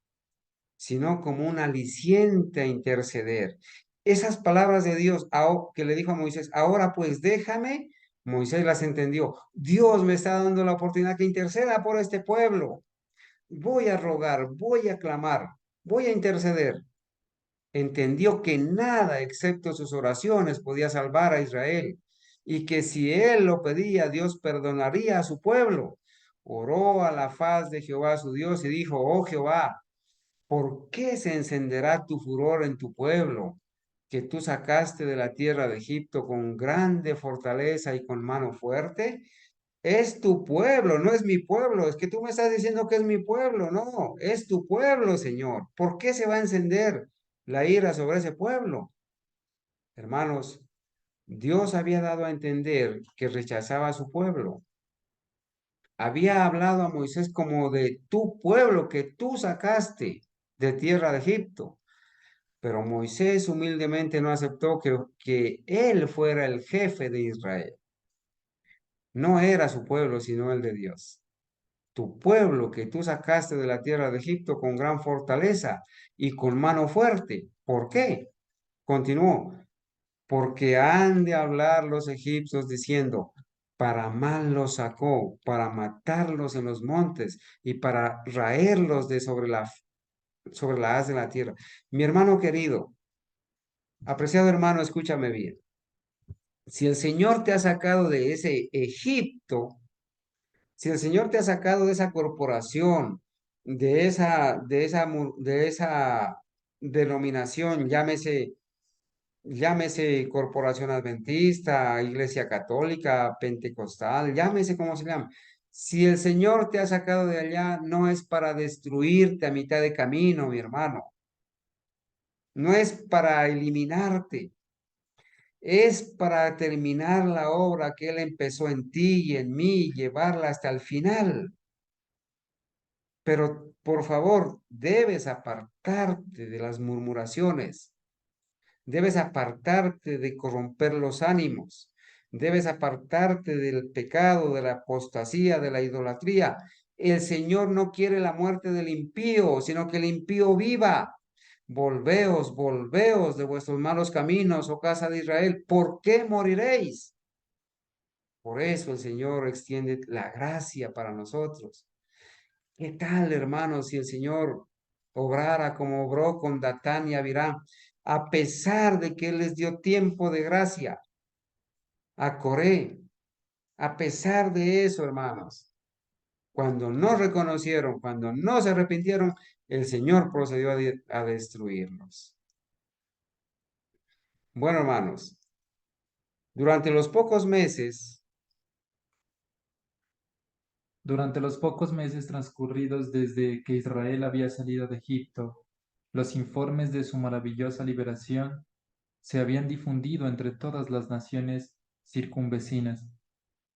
sino como un aliciente a interceder. Esas palabras de Dios que le dijo a Moisés, ahora pues déjame, Moisés las entendió. Dios me está dando la oportunidad que interceda por este pueblo. Voy a rogar, voy a clamar, voy a interceder. Entendió que nada excepto sus oraciones podía salvar a Israel y que si él lo pedía, Dios perdonaría a su pueblo. Oró a la faz de Jehová su Dios y dijo, oh Jehová, ¿por qué se encenderá tu furor en tu pueblo, que tú sacaste de la tierra de Egipto con grande fortaleza y con mano fuerte? Es tu pueblo, no es mi pueblo. Es que tú me estás diciendo que es mi pueblo. No, es tu pueblo, Señor. ¿Por qué se va a encender la ira sobre ese pueblo? Hermanos, Dios había dado a entender que rechazaba a su pueblo. Había hablado a Moisés como de tu pueblo que tú sacaste de tierra de Egipto. Pero Moisés humildemente no aceptó que él fuera el jefe de Israel. No era su pueblo, sino el de Dios. Tu pueblo que tú sacaste de la tierra de Egipto con gran fortaleza y con mano fuerte. ¿Por qué? Continuó, porque han de hablar los egipcios diciendo, para mal los sacó, para matarlos en los montes y para raerlos de sobre la haz de la tierra. Mi hermano querido, apreciado hermano, escúchame bien. Si el Señor te ha sacado de ese Egipto, si el Señor te ha sacado de esa corporación, de esa denominación, llámese corporación adventista, iglesia católica, pentecostal, llámese como se llama. Si el Señor te ha sacado de allá, no es para destruirte a mitad de camino, mi hermano. No es para eliminarte. Es para terminar la obra que Él empezó en ti y en mí, llevarla hasta el final. Pero por favor, debes apartarte de las murmuraciones, debes apartarte de corromper los ánimos, debes apartarte del pecado, de la apostasía, de la idolatría. El Señor no quiere la muerte del impío, sino que el impío viva. Volveos, volveos de vuestros malos caminos, oh casa de Israel. ¿Por qué moriréis? Por eso el Señor extiende la gracia para nosotros. ¿Qué tal, hermanos, si el Señor obrara como obró con Datán y Abiram, a pesar de que Él les dio tiempo de gracia a Coré, a pesar de eso, hermanos, cuando no reconocieron, cuando no se arrepintieron, el Señor procedió a destruirlos. Bueno, hermanos, durante los pocos meses, Durante los pocos meses transcurridos desde que Israel había salido de Egipto, los informes de su maravillosa liberación se habían difundido entre todas las naciones circunvecinas.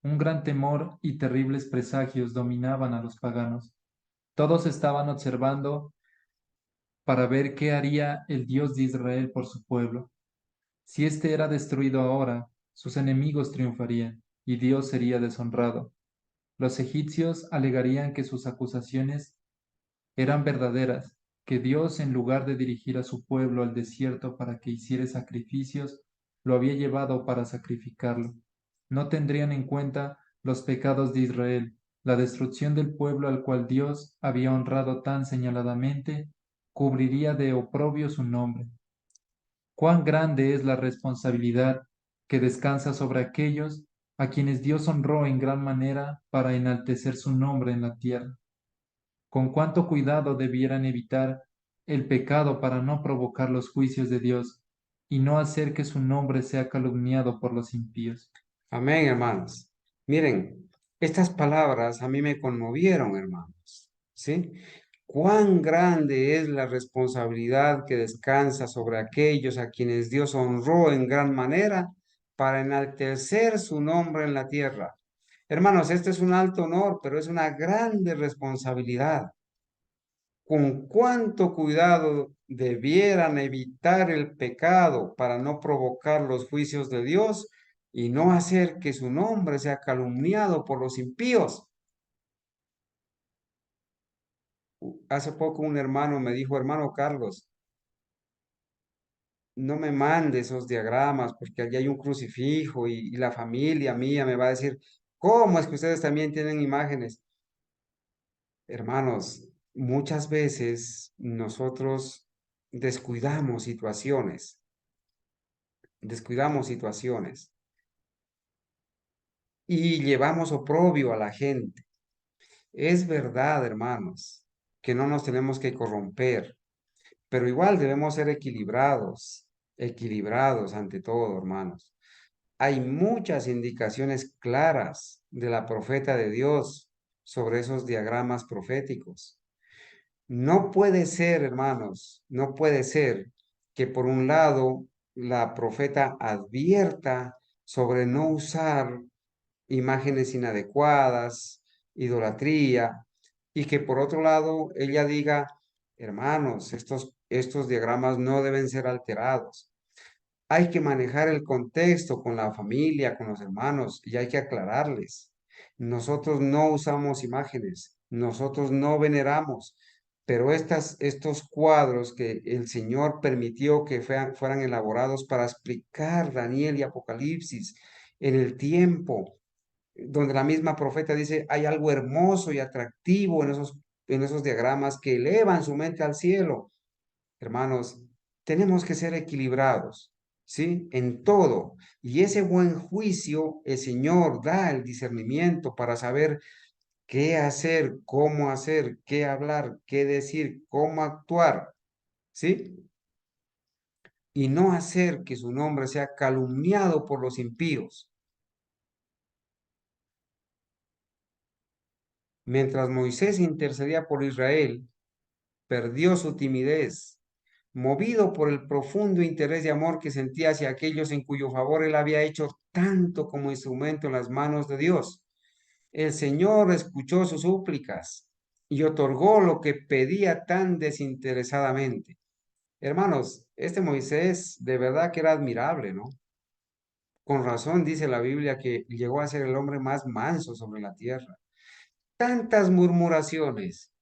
Un gran temor y terribles presagios dominaban a los paganos. Todos estaban observando para ver qué haría el Dios de Israel por su pueblo. Si éste era destruido ahora, sus enemigos triunfarían y Dios sería deshonrado. Los egipcios alegarían que sus acusaciones eran verdaderas, que Dios, en lugar de dirigir a su pueblo al desierto para que hiciera sacrificios, lo había llevado para sacrificarlo. No tendrían en cuenta los pecados de Israel, la destrucción del pueblo al cual Dios había honrado tan señaladamente, cubriría de oprobio su nombre. Cuán grande es la responsabilidad que descansa sobre aquellos a quienes Dios honró en gran manera para enaltecer su nombre en la tierra. Con cuánto cuidado debieran evitar el pecado para no provocar los juicios de Dios y no hacer que su nombre sea calumniado por los impíos. amén, hermanos. Miren, estas palabras a mí me conmovieron, hermanos. ¿Sí? Cuán grande es la responsabilidad que descansa sobre aquellos a quienes Dios honró en gran manera para enaltecer su nombre en la tierra. Hermanos, este es un alto honor, pero es una grande responsabilidad. con cuánto cuidado debieran evitar el pecado para no provocar los juicios de Dios y no hacer que su nombre sea calumniado por los impíos. Hace poco un hermano me dijo, hermano Carlos, no me mande esos diagramas porque allí hay un crucifijo y la familia mía me va a decir, ¿cómo es que ustedes también tienen imágenes? Hermanos, muchas veces nosotros descuidamos situaciones y llevamos oprobio a la gente. Es verdad, hermanos, que no nos tenemos que corromper, pero igual debemos ser equilibrados ante todo, hermanos. Hay muchas indicaciones claras de la profeta de Dios sobre esos diagramas proféticos. No puede ser, hermanos, no puede ser que por un lado la profeta advierta sobre no usar imágenes inadecuadas, idolatría, y que por otro lado ella diga, hermanos, estos diagramas no deben ser alterados. Hay que manejar el contexto con la familia, con los hermanos, y hay que aclararles. Nosotros no usamos imágenes, nosotros no veneramos, pero estos cuadros que el Señor permitió que fueran elaborados para explicar Daniel y Apocalipsis en el tiempo, donde la misma profeta dice, hay algo hermoso y atractivo en esos diagramas que elevan su mente al cielo. Hermanos, tenemos que ser equilibrados, ¿sí? En todo. Y ese buen juicio, el Señor da el discernimiento para saber qué hacer, qué hablar, qué decir, cómo actuar, ¿sí? Y no hacer que su nombre sea calumniado por los impíos. Mientras Moisés intercedía por Israel, perdió su timidez, movido por el profundo interés de amor que sentía hacia aquellos en cuyo favor él había hecho tanto como instrumento en las manos de Dios. El Señor escuchó sus súplicas y otorgó lo que pedía tan desinteresadamente. Hermanos, este Moisés de verdad que era admirable, ¿no? Con razón dice la Biblia que llegó a ser el hombre más manso sobre la tierra. Tantas murmuraciones,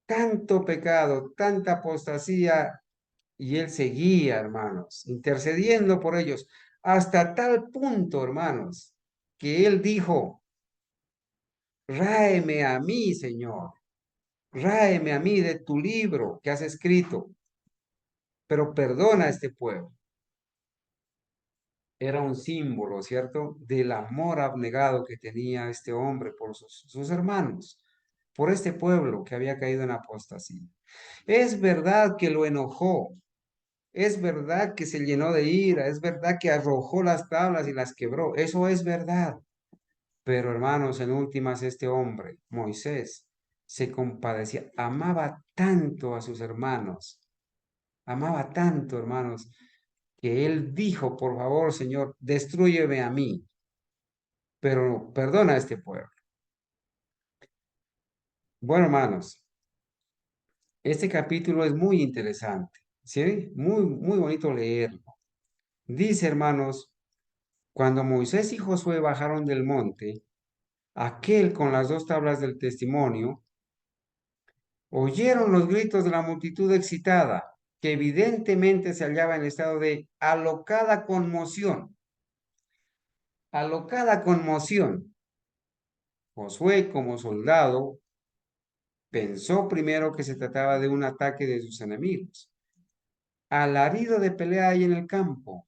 tanto pecado, tanta apostasía, y él seguía, hermanos, intercediendo por ellos, hasta tal punto, hermanos, que él dijo, ráeme a mí, Señor, ráeme a mí de tu libro que has escrito, pero perdona a este pueblo. Era un símbolo, ¿cierto?, del amor abnegado que tenía este hombre por sus hermanos, por este pueblo que había caído en apostasía. Es verdad que lo enojó, es verdad que se llenó de ira, es verdad que arrojó las tablas y las quebró, eso es verdad. Pero hermanos, en últimas este hombre, Moisés, se compadecía, amaba tanto, hermanos, que él dijo, por favor, Señor, destrúyeme a mí, pero perdona a este pueblo. Bueno, hermanos, este capítulo es muy interesante, ¿sí? Muy, muy bonito leerlo. Dice, hermanos, cuando Moisés y Josué bajaron del monte, aquel con las dos tablas del testimonio, oyeron los gritos de la multitud excitada, que evidentemente se hallaba en estado de alocada conmoción. Alocada conmoción. Josué, como soldado, pensó primero que se trataba de un ataque de sus enemigos. Alarido de pelea hay en el campo,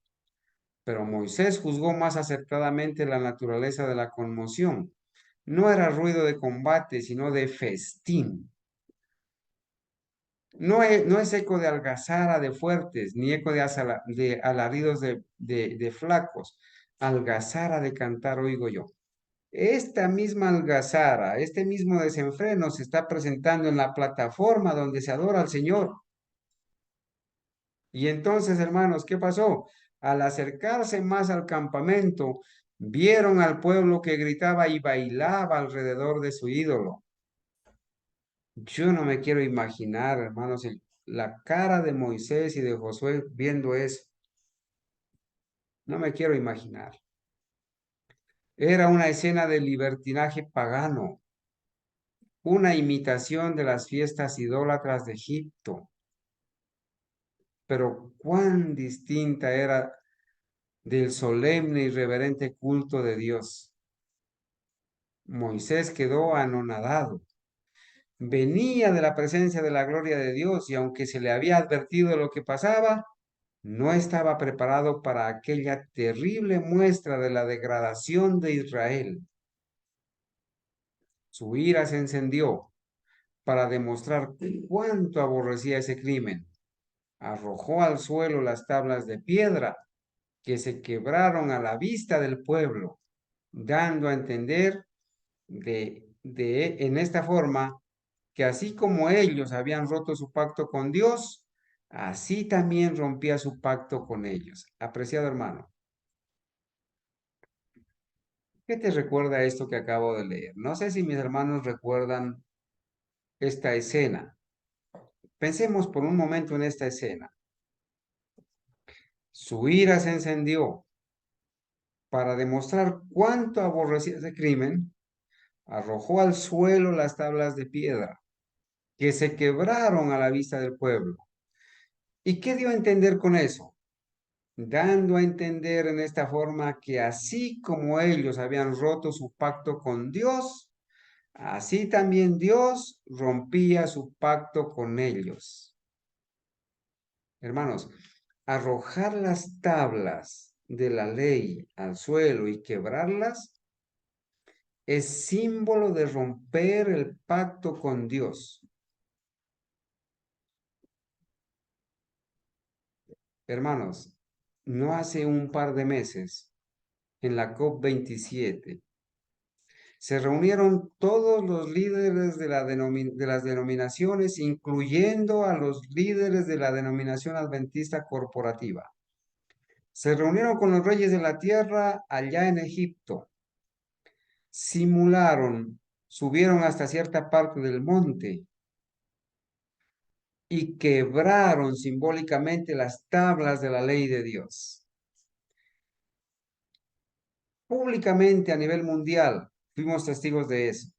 pero Moisés juzgó más acertadamente la naturaleza de la conmoción. No era ruido de combate, sino de festín. No es eco de algazara de fuertes, ni eco de alaridos de flacos. Algazara de cantar oigo yo. Esta misma algazara, este mismo desenfreno se está presentando en la plataforma donde se adora al Señor. Y entonces, hermanos, ¿qué pasó? Al acercarse más al campamento, vieron al pueblo que gritaba y bailaba alrededor de su ídolo. Yo no me quiero imaginar, hermanos, la cara de Moisés y de Josué viendo eso. No me quiero imaginar. Era una escena de libertinaje pagano, una imitación de las fiestas idólatras de Egipto. Pero cuán distinta era del solemne y reverente culto de Dios. Moisés quedó anonadado. Venía de la presencia de la gloria de Dios y aunque se le había advertido lo que pasaba, no estaba preparado para aquella terrible muestra de la degradación de Israel. Su ira se encendió para demostrar cuánto aborrecía ese crimen. Arrojó al suelo las tablas de piedra que se quebraron a la vista del pueblo, dando a entender en esta forma que así como ellos habían roto su pacto con Dios, así también rompía su pacto con ellos. Apreciado hermano, ¿qué te recuerda esto que acabo de leer? No sé si mis hermanos recuerdan esta escena. Pensemos por un momento en esta escena. Su ira se encendió para demostrar cuánto aborrecía ese crimen, arrojó al suelo las tablas de piedra que se quebraron a la vista del pueblo. ¿Y qué dio a entender con eso? Dando a entender en esta forma que así como ellos habían roto su pacto con Dios, así también Dios rompía su pacto con ellos. Hermanos, arrojar las tablas de la ley al suelo y quebrarlas es símbolo de romper el pacto con Dios. Hermanos, no hace un par de meses, en la COP27, se reunieron todos los líderes de las denominaciones, incluyendo a los líderes de la denominación adventista corporativa. Se reunieron con los reyes de la tierra allá en Egipto. Simularon, subieron hasta cierta parte del monte y quebraron simbólicamente las tablas de la ley de Dios. Públicamente a nivel mundial fuimos testigos de eso.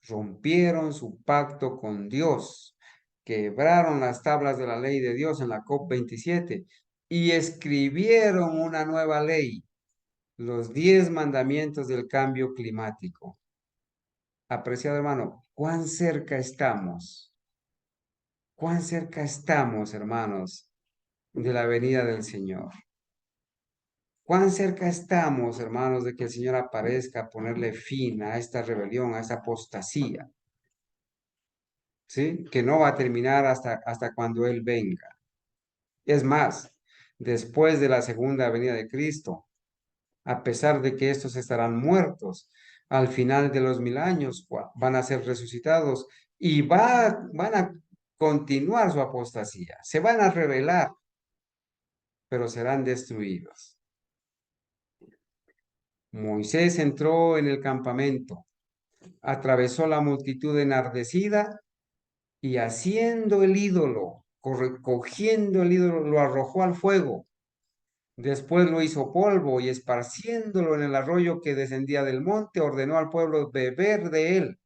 Rompieron su pacto con Dios, quebraron las tablas de la ley de Dios en la COP27 y escribieron una nueva ley, los 10 mandamientos del cambio climático. Apreciado hermano, ¿cuán cerca estamos? ¿Cuán cerca estamos, hermanos, de la venida del Señor? ¿Cuán cerca estamos, hermanos, de que el Señor aparezca a ponerle fin a esta rebelión, a esta apostasía? ¿Sí? Que no va a terminar hasta cuando Él venga. Es más, después de la segunda venida de Cristo, a pesar de que estos estarán muertos, al final de los 1000 años van a ser resucitados y van a continuar su apostasía. Se van a rebelar, pero serán destruidos. Moisés entró en el campamento, atravesó la multitud enardecida y haciendo el ídolo, cogiendo el ídolo, lo arrojó al fuego. Después lo hizo polvo y esparciéndolo en el arroyo que descendía del monte, ordenó al pueblo beber de él.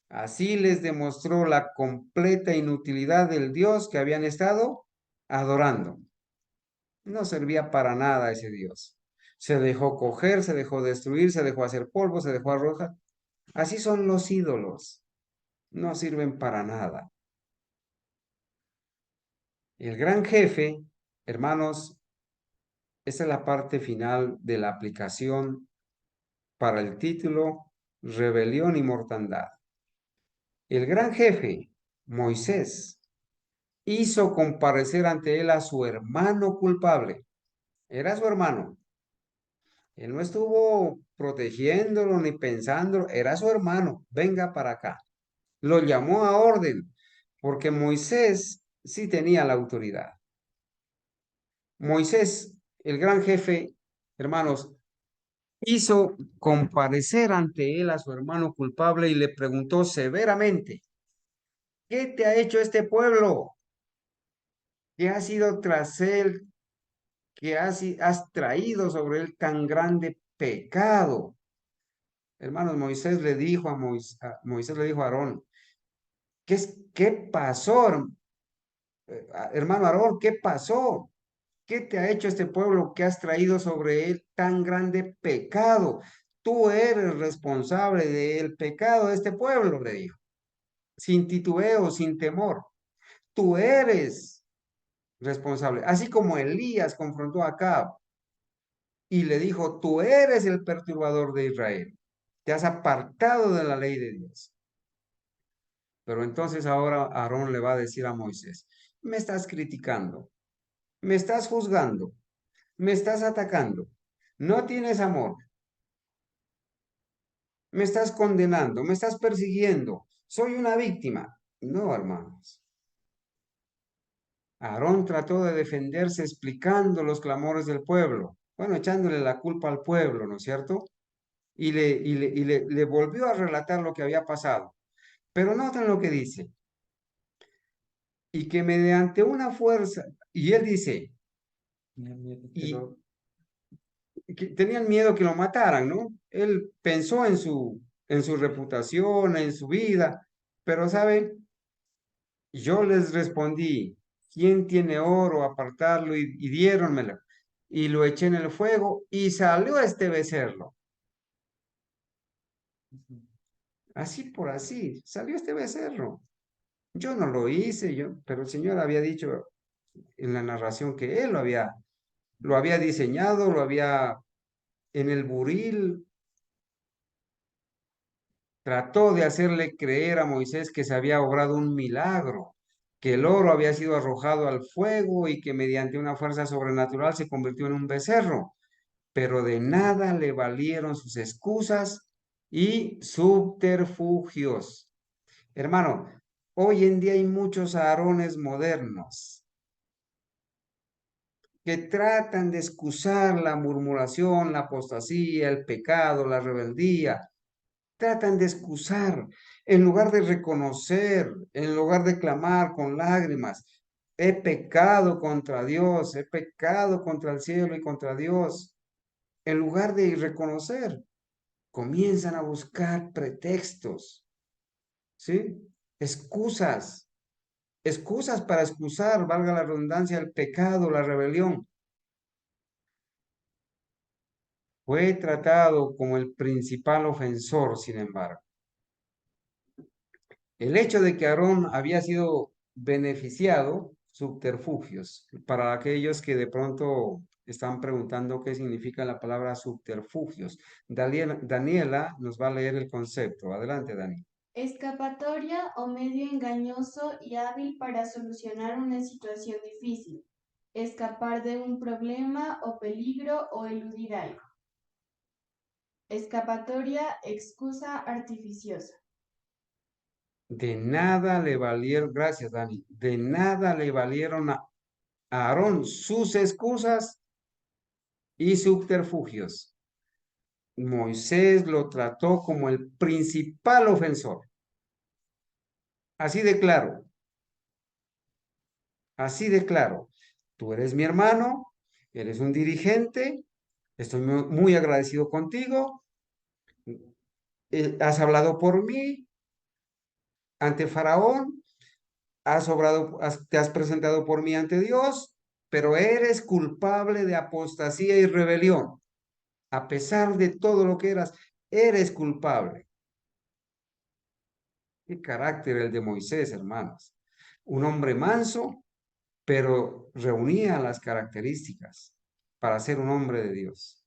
Así les demostró la completa inutilidad del Dios que habían estado adorando. No servía para nada ese Dios. Se dejó coger, se dejó destruir, se dejó hacer polvo, se dejó arrojar. Así son los ídolos. No sirven para nada. El gran jefe, hermanos, esa es la parte final de la aplicación para el título Rebelión y Mortandad. El gran jefe, Moisés, hizo comparecer ante él a su hermano culpable. Era su hermano. Él no estuvo protegiéndolo ni pensándolo, era su hermano. Venga para acá. Lo llamó a orden, porque Moisés sí tenía la autoridad. Moisés, el gran jefe, hermanos, hizo comparecer ante él a su hermano culpable y le preguntó severamente, ¿qué te ha hecho este pueblo? ¿Qué has ido tras él? ¿Qué has traído sobre él tan grande pecado? Hermanos, Moisés le dijo Moisés le dijo a Aarón, ¿qué pasó, hermano Aarón? ¿Qué pasó? ¿Qué te ha hecho este pueblo que has traído sobre él tan grande pecado? Tú eres responsable del pecado de este pueblo, le dijo, sin titubeo, sin temor. Tú eres responsable. Así como Elías confrontó a Acab y le dijo, tú eres el perturbador de Israel. Te has apartado de la ley de Dios. Pero entonces ahora Aarón le va a decir a Moisés, me estás criticando, me estás juzgando, me estás atacando, no tienes amor, me estás condenando, me estás persiguiendo, soy una víctima. No, hermanos. Aarón trató de defenderse explicando los clamores del pueblo, bueno, echándole la culpa al pueblo, ¿no es cierto? Y le volvió a relatar lo que había pasado. Pero noten lo que dice, y que mediante una fuerza, y él dice, Tenía miedo que y lo... que tenían miedo que lo mataran, ¿no? Él pensó en su reputación, en su vida, pero ¿sabe? Yo les respondí, ¿quién tiene oro? Apartarlo y diéronmelo. Y lo eché en el fuego y salió este becerro. Así por así, salió este becerro. Yo no lo hice, pero el Señor había dicho en la narración que Él lo había diseñado, lo había en el buril, trató de hacerle creer a Moisés que se había obrado un milagro, que el oro había sido arrojado al fuego y que mediante una fuerza sobrenatural se convirtió en un becerro, pero de nada le valieron sus excusas y subterfugios. Hermano, hoy en día hay muchos Aarones modernos que tratan de excusar la murmuración, la apostasía, el pecado, la rebeldía. Tratan de excusar en lugar de reconocer, en lugar de clamar con lágrimas. He pecado contra Dios, he pecado contra el cielo y contra Dios. En lugar de reconocer, comienzan a buscar pretextos, ¿sí? Excusas, excusas para excusar, valga la redundancia, el pecado, la rebelión. Fue tratado como el principal ofensor, sin embargo. El hecho de que Aarón había sido beneficiado, subterfugios, para aquellos que de pronto están preguntando qué significa la palabra subterfugios. Daniela nos va a leer el concepto. Adelante, Dani. Escapatoria o medio engañoso y hábil para solucionar una situación difícil. Escapar de un problema o peligro o eludir algo. Escapatoria, excusa artificiosa. De nada le valieron, gracias, Dani, de nada le valieron a Aarón sus excusas y subterfugios. Moisés lo trató como el principal ofensor. Así de claro, así de claro. Tú eres mi hermano, eres un dirigente, estoy muy agradecido contigo, has hablado por mí ante Faraón, te has presentado por mí ante Dios, pero eres culpable de apostasía y rebelión. A pesar de todo lo que eres culpable. Qué carácter el de Moisés, hermanos. Un hombre manso, pero reunía las características para ser un hombre de Dios.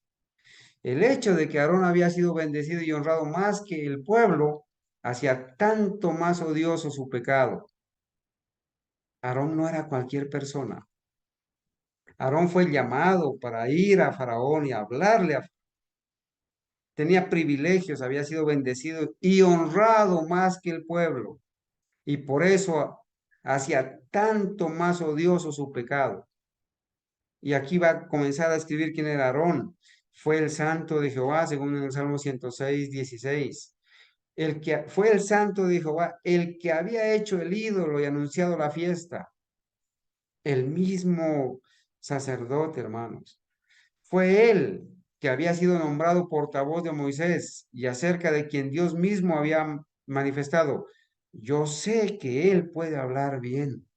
El hecho de que Aarón había sido bendecido y honrado más que el pueblo hacía tanto más odioso su pecado. Aarón no era cualquier persona. Aarón fue llamado para ir a Faraón y hablarle a tenía privilegios, había sido bendecido y honrado más que el pueblo. Y por eso hacía tanto más odioso su pecado. Y aquí va a comenzar a escribir quién era Aarón. Fue el santo de Jehová, según en el Salmo 106, 16. El que fue el santo de Jehová, el que había hecho el ídolo y anunciado la fiesta, el mismo sacerdote, hermanos. Fue él que había sido nombrado portavoz de Moisés y acerca de quien Dios mismo había manifestado. Yo sé que él puede hablar bien.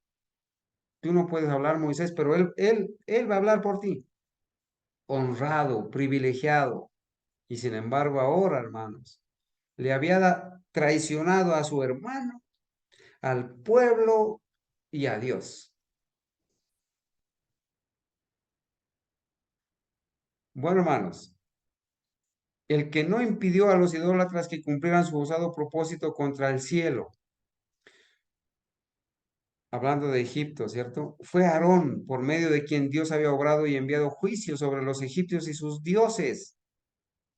Tú no puedes hablar, Moisés, pero él va a hablar por ti. Honrado, privilegiado. Y sin embargo, ahora, hermanos, le había traicionado a su hermano, al pueblo y a Dios. Bueno, hermanos, el que no impidió a los idólatras que cumplieran su osado propósito contra el cielo, hablando de Egipto, ¿cierto? Fue Aarón, por medio de quien Dios había obrado y enviado juicio sobre los egipcios y sus dioses.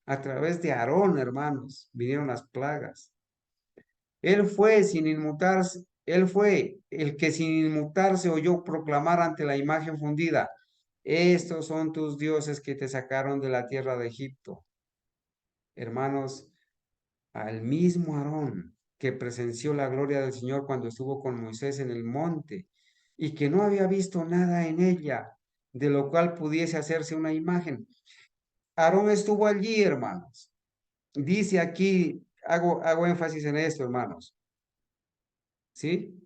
A través de Aarón, hermanos, vinieron las plagas. Él fue sin inmutarse, él fue el que sin inmutarse oyó proclamar ante la imagen fundida: estos son tus dioses que te sacaron de la tierra de Egipto. Hermanos, al mismo Aarón que presenció la gloria del Señor cuando estuvo con Moisés en el monte y que no había visto nada en ella de lo cual pudiese hacerse una imagen. Aarón estuvo allí, hermanos. Dice aquí, hago énfasis en esto, hermanos. ¿Sí?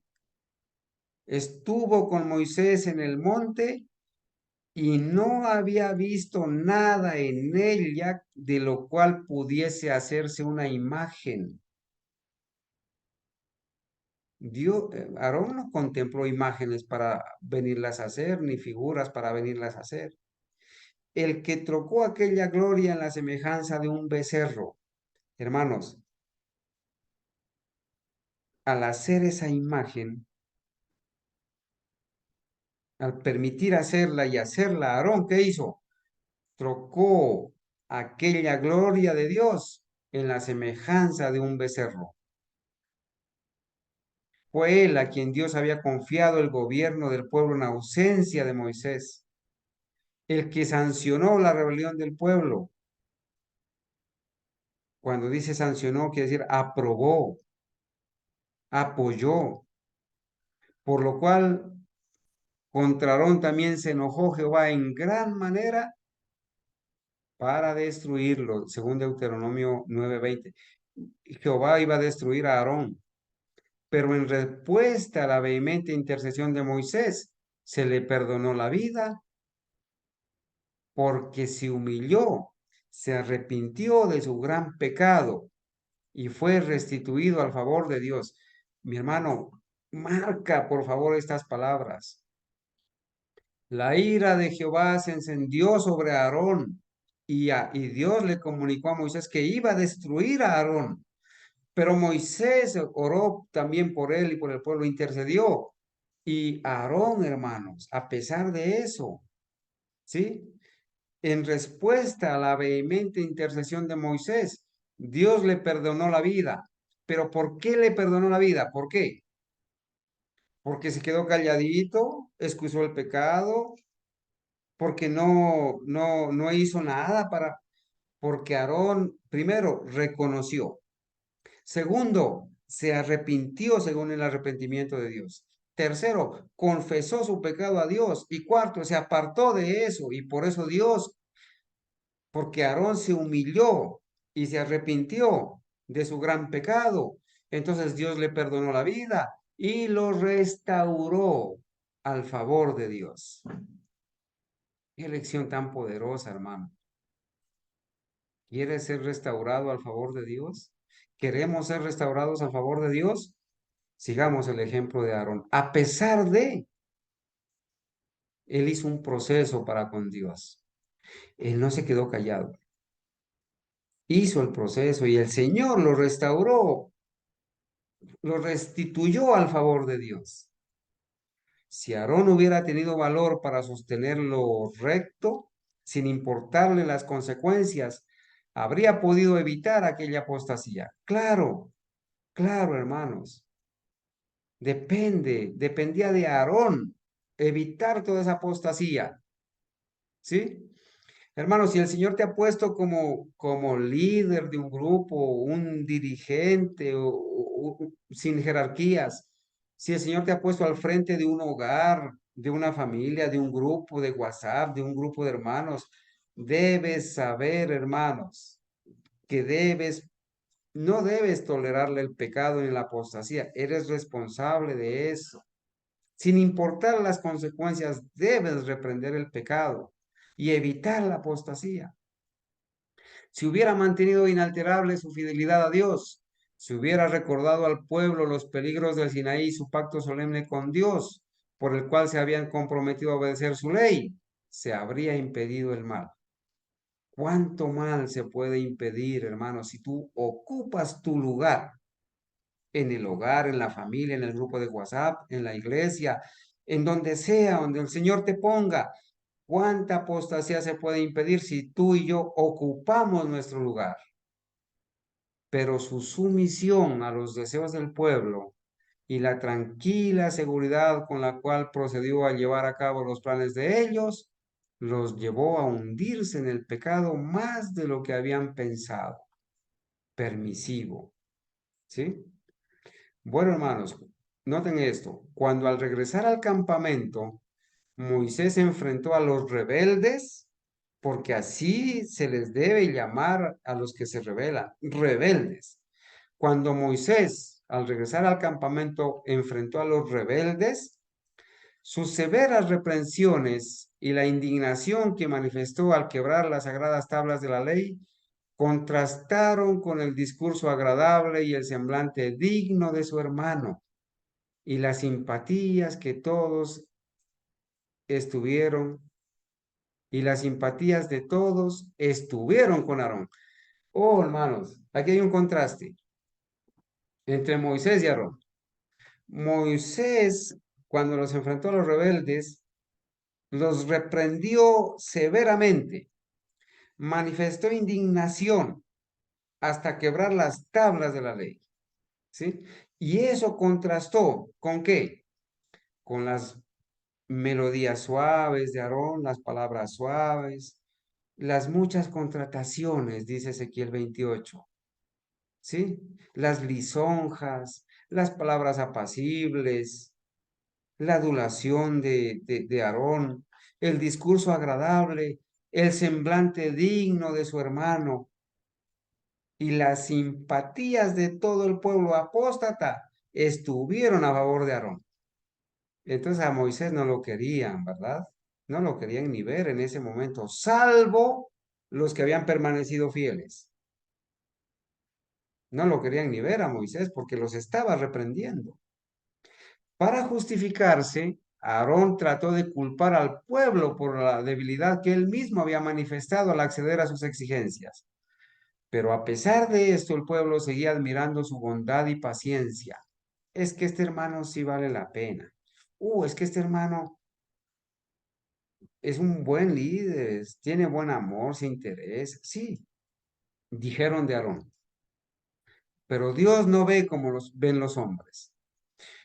Estuvo con Moisés en el monte y no había visto nada en ella de lo cual pudiese hacerse una imagen. Aarón no contempló imágenes para venirlas a hacer, ni figuras para venirlas a hacer. El que trocó aquella gloria en la semejanza de un becerro, hermanos, al hacer esa imagen, al permitir hacerla y hacerla, Aarón, ¿qué hizo? Trocó aquella gloria de Dios en la semejanza de un becerro. Fue él a quien Dios había confiado el gobierno del pueblo en ausencia de Moisés, el que sancionó la rebelión del pueblo. Cuando dice sancionó, quiere decir aprobó, apoyó, por lo cual contra Aarón también se enojó Jehová en gran manera para destruirlo, según Deuteronomio 9:20. Jehová iba a destruir a Aarón, pero en respuesta a la vehemente intercesión de Moisés, se le perdonó la vida porque se humilló, se arrepintió de su gran pecado y fue restituido al favor de Dios. Mi hermano, marca por favor estas palabras. La ira de Jehová se encendió sobre Aarón y Dios le comunicó a Moisés que iba a destruir a Aarón. Pero Moisés oró también por él y por el pueblo, intercedió. Y Aarón, hermanos, a pesar de eso, ¿sí? En respuesta a la vehemente intercesión de Moisés, Dios le perdonó la vida. ¿Pero por qué le perdonó la vida? ¿Por qué? Porque se quedó calladito, excusó el pecado, porque no hizo nada porque Aarón, primero, reconoció. Segundo, se arrepintió según el arrepentimiento de Dios. Tercero, confesó su pecado a Dios. Y cuarto, se apartó de eso. Y por eso Dios, porque Aarón se humilló y se arrepintió de su gran pecado, entonces Dios le perdonó la vida y lo restauró al favor de Dios. Qué elección tan poderosa, hermano. ¿Quieres ser restaurado al favor de Dios? ¿Queremos ser restaurados al favor de Dios? Sigamos el ejemplo de Aarón. A pesar de, él hizo un proceso para con Dios. Él no se quedó callado. Hizo el proceso y el Señor lo restauró, lo restituyó al favor de Dios. Si Aarón hubiera tenido valor para sostenerlo recto, sin importarle las consecuencias, habría podido evitar aquella apostasía. Claro, claro, hermanos. Dependía de Aarón evitar toda esa apostasía. ¿Sí? Hermanos, si el Señor te ha puesto como líder de un grupo, un dirigente sin jerarquías, si el Señor te ha puesto al frente de un hogar, de una familia, de un grupo de WhatsApp, de un grupo de hermanos, debes saber, hermanos, que no debes tolerarle el pecado ni la apostasía. Eres responsable de eso. Sin importar las consecuencias, debes reprender el pecado y evitar la apostasía. Si hubiera mantenido inalterable su fidelidad a Dios, si hubiera recordado al pueblo los peligros del Sinaí y su pacto solemne con Dios, por el cual se habían comprometido a obedecer su ley, se habría impedido el mal. ¿Cuánto mal se puede impedir, hermano, si tú ocupas tu lugar en el hogar, en la familia, en el grupo de WhatsApp, en la iglesia, en donde sea, donde el Señor te ponga? ¿Cuánta apostasía se puede impedir si tú y yo ocupamos nuestro lugar? Pero su sumisión a los deseos del pueblo y la tranquila seguridad con la cual procedió a llevar a cabo los planes de ellos, los llevó a hundirse en el pecado más de lo que habían pensado. Permisivo, ¿sí? Bueno, hermanos, noten esto. Cuando al regresar al campamento, Moisés enfrentó a los rebeldes, porque así se les debe llamar a los que se rebelan, rebeldes. Cuando Moisés, al regresar al campamento, enfrentó a los rebeldes, sus severas reprensiones y la indignación que manifestó al quebrar las sagradas tablas de la ley contrastaron con el discurso agradable y el semblante digno de su hermano y las simpatías que todos estuvieron y las simpatías de todos estuvieron con Aarón. Oh, hermanos, aquí hay un contraste entre Moisés y Aarón. Moisés, cuando los enfrentó a los rebeldes, los reprendió severamente, manifestó indignación hasta quebrar las tablas de la ley, ¿sí? Y eso contrastó ¿con qué? Con las melodías suaves de Aarón, las palabras suaves, las muchas contrataciones, dice Ezequiel 28, ¿sí? Las lisonjas, las palabras apacibles, la adulación de Aarón, el discurso agradable, el semblante digno de su hermano y las simpatías de todo el pueblo apóstata estuvieron a favor de Aarón. Entonces a Moisés no lo querían, ¿verdad? No lo querían ni ver en ese momento, salvo los que habían permanecido fieles. No lo querían ni ver a Moisés porque los estaba reprendiendo. Para justificarse, Aarón trató de culpar al pueblo por la debilidad que él mismo había manifestado al acceder a sus exigencias. Pero a pesar de esto, el pueblo seguía admirando su bondad y paciencia. Es que este hermano sí vale la pena. Es que este hermano es un buen líder, tiene buen amor, se interesa. Sí, dijeron de Aarón. Pero Dios no ve como los ven los hombres.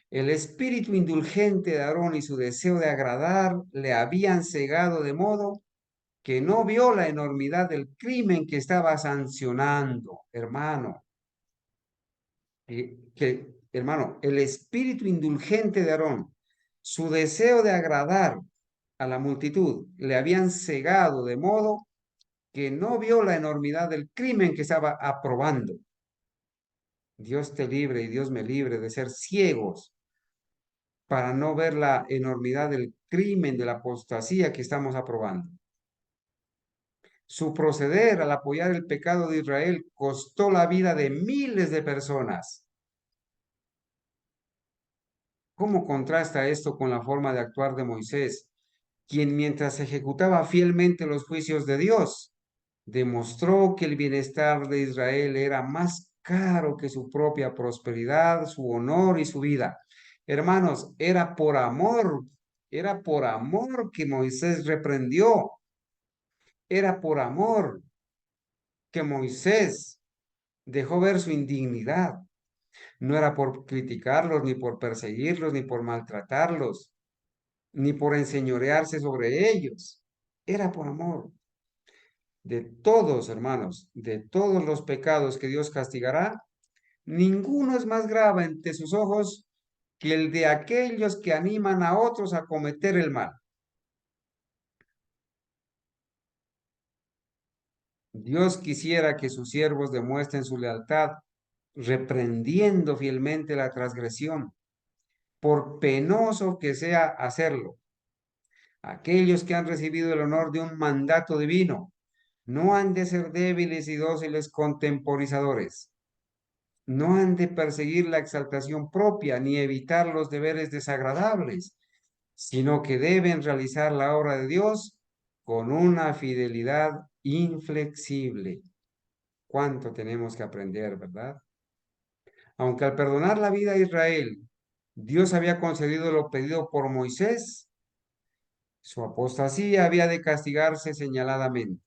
El espíritu indulgente de Aarón y su deseo de agradar le habían cegado de modo que no vio la enormidad del crimen que estaba sancionando, hermano. Hermano, el espíritu indulgente de Aarón, su deseo de agradar a la multitud, le habían cegado de modo que no vio la enormidad del crimen que estaba aprobando. Dios te libre y Dios me libre de ser ciegos para no ver la enormidad del crimen de la apostasía que estamos aprobando. Su proceder al apoyar el pecado de Israel costó la vida de miles de personas. ¿Cómo contrasta esto con la forma de actuar de Moisés, quien mientras ejecutaba fielmente los juicios de Dios, demostró que el bienestar de Israel era más caro que su propia prosperidad, su honor y su vida? Hermanos, era por amor que Moisés reprendió, era por amor que Moisés dejó ver su indignidad. No era por criticarlos, ni por perseguirlos, ni por maltratarlos, ni por enseñorearse sobre ellos. Era por amor. De todos, hermanos, de todos los pecados que Dios castigará, ninguno es más grave ante sus ojos que el de aquellos que animan a otros a cometer el mal. Dios quisiera que sus siervos demuestren su lealtad, reprendiendo fielmente la transgresión, por penoso que sea hacerlo. Aquellos que han recibido el honor de un mandato divino no han de ser débiles y dóciles contemporizadores. No han de perseguir la exaltación propia ni evitar los deberes desagradables, sino que deben realizar la obra de Dios con una fidelidad inflexible. ¿Cuánto tenemos que aprender, verdad? Aunque al perdonar la vida a Israel, Dios había concedido lo pedido por Moisés, su apostasía había de castigarse señaladamente.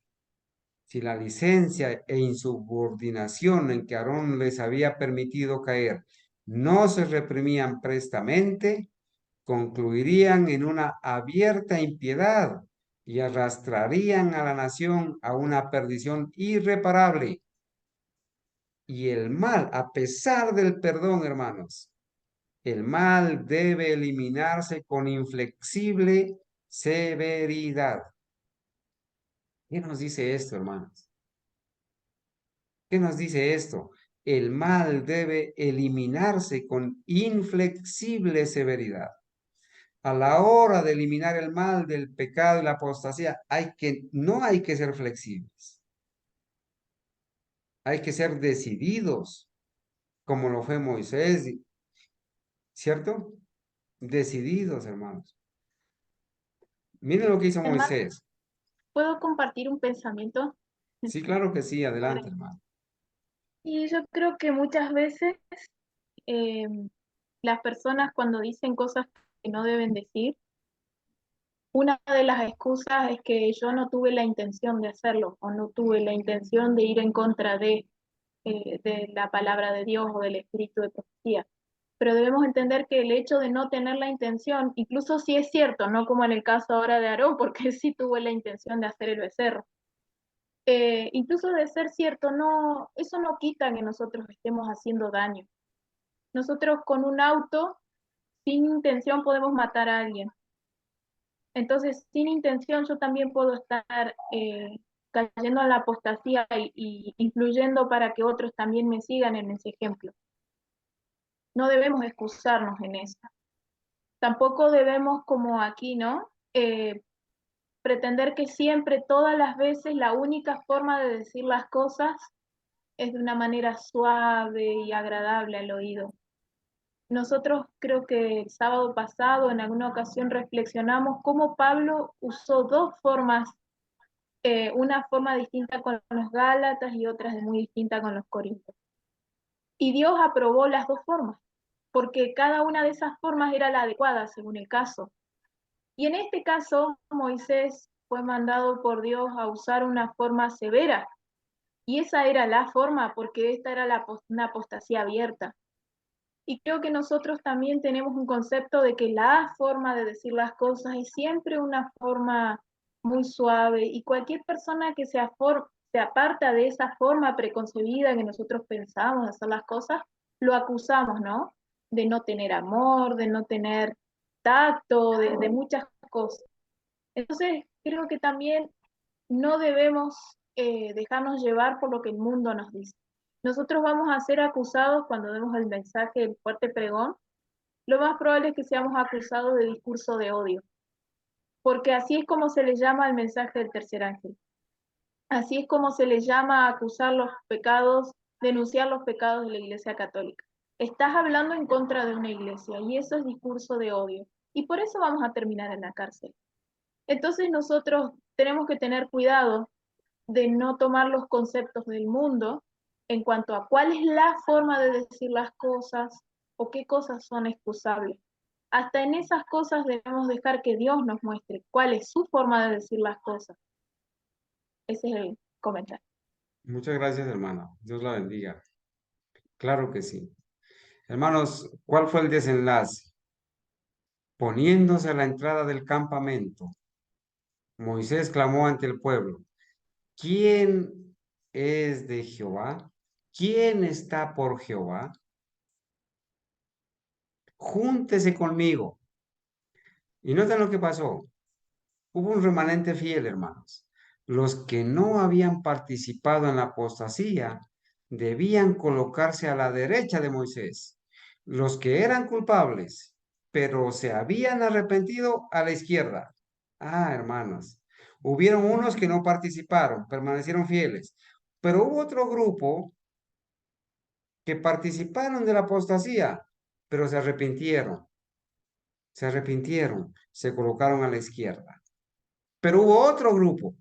Si la licencia e insubordinación en que Aarón les había permitido caer no se reprimían prestamente, concluirían en una abierta impiedad y arrastrarían a la nación a una perdición irreparable. Y el mal, a pesar del perdón, hermanos, el mal debe eliminarse con inflexible severidad. ¿Qué nos dice esto, hermanos? ¿Qué nos dice esto? El mal debe eliminarse con inflexible severidad. A la hora de eliminar el mal del pecado y la apostasía, no hay que ser flexibles. Hay que ser decididos, como lo fue Moisés, ¿cierto? Decididos, hermanos. Miren lo que hizo Hermano, Moisés. ¿puedo compartir un pensamiento? Sí, claro que sí. Adelante, hermano. Y yo creo que muchas veces eh, las personas cuando dicen cosas que no deben decir, una de las excusas es que yo no tuve la intención de hacerlo o no tuve la intención de ir en contra de la palabra de Dios o del espíritu de profecía. Pero debemos entender que el hecho de no tener la intención, incluso si es cierto, no como en el caso ahora de Aarón, porque él sí tuvo la intención de hacer el becerro, incluso de ser cierto, no, eso no quita que nosotros estemos haciendo daño. Nosotros con un auto, sin intención, podemos matar a alguien. Entonces, sin intención, yo también puedo estar cayendo en la apostasía y influyendo para que otros también me sigan en ese ejemplo. No debemos excusarnos en eso. Tampoco debemos, como aquí, ¿no? Pretender que siempre, todas las veces, la única forma de decir las cosas es de una manera suave y agradable al oído. Nosotros creo que el sábado pasado en alguna ocasión reflexionamos cómo Pablo usó dos formas, una forma distinta con los Gálatas y otra muy distinta con los Corintios. Y Dios aprobó las dos formas, porque cada una de esas formas era la adecuada según el caso. Y en este caso, Moisés fue mandado por Dios a usar una forma severa, y esa era la forma, porque esta era una apostasía abierta. Y creo que nosotros también tenemos un concepto de que la forma de decir las cosas es siempre una forma muy suave, y cualquier persona que se aparta de esa forma preconcebida que nosotros pensamos de hacer las cosas, lo acusamos, ¿no? De no tener amor, de no tener tacto, de muchas cosas. Entonces, creo que también no debemos dejarnos llevar por lo que el mundo nos dice. Nosotros vamos a ser acusados cuando demos el mensaje del fuerte pregón. Lo más probable es que seamos acusados de discurso de odio, porque así es como se le llama al mensaje del tercer ángel. Así es como se le llama a acusar los pecados, denunciar los pecados de la Iglesia Católica. Estás hablando en contra de una iglesia y eso es discurso de odio. Y por eso vamos a terminar en la cárcel. Entonces nosotros tenemos que tener cuidado de no tomar los conceptos del mundo en cuanto a cuál es la forma de decir las cosas o qué cosas son excusables. Hasta en esas cosas debemos dejar que Dios nos muestre cuál es su forma de decir las cosas. Ese es el comentario. Muchas gracias, hermano. Dios la bendiga. Claro que sí. Hermanos, ¿cuál fue el desenlace? Poniéndose a la entrada del campamento, Moisés clamó ante el pueblo: ¿Quién es de Jehová? ¿Quién está por Jehová? Júntese conmigo. Y noten lo que pasó. Hubo un remanente fiel, hermanos. Los que no habían participado en la apostasía debían colocarse a la derecha de Moisés. Los que eran culpables, pero se habían arrepentido, a la izquierda. Ah, hermanos. Hubieron unos que no participaron, permanecieron fieles. Pero hubo otro grupo que participaron de la apostasía, pero se colocaron a la izquierda. Pero hubo otro grupo.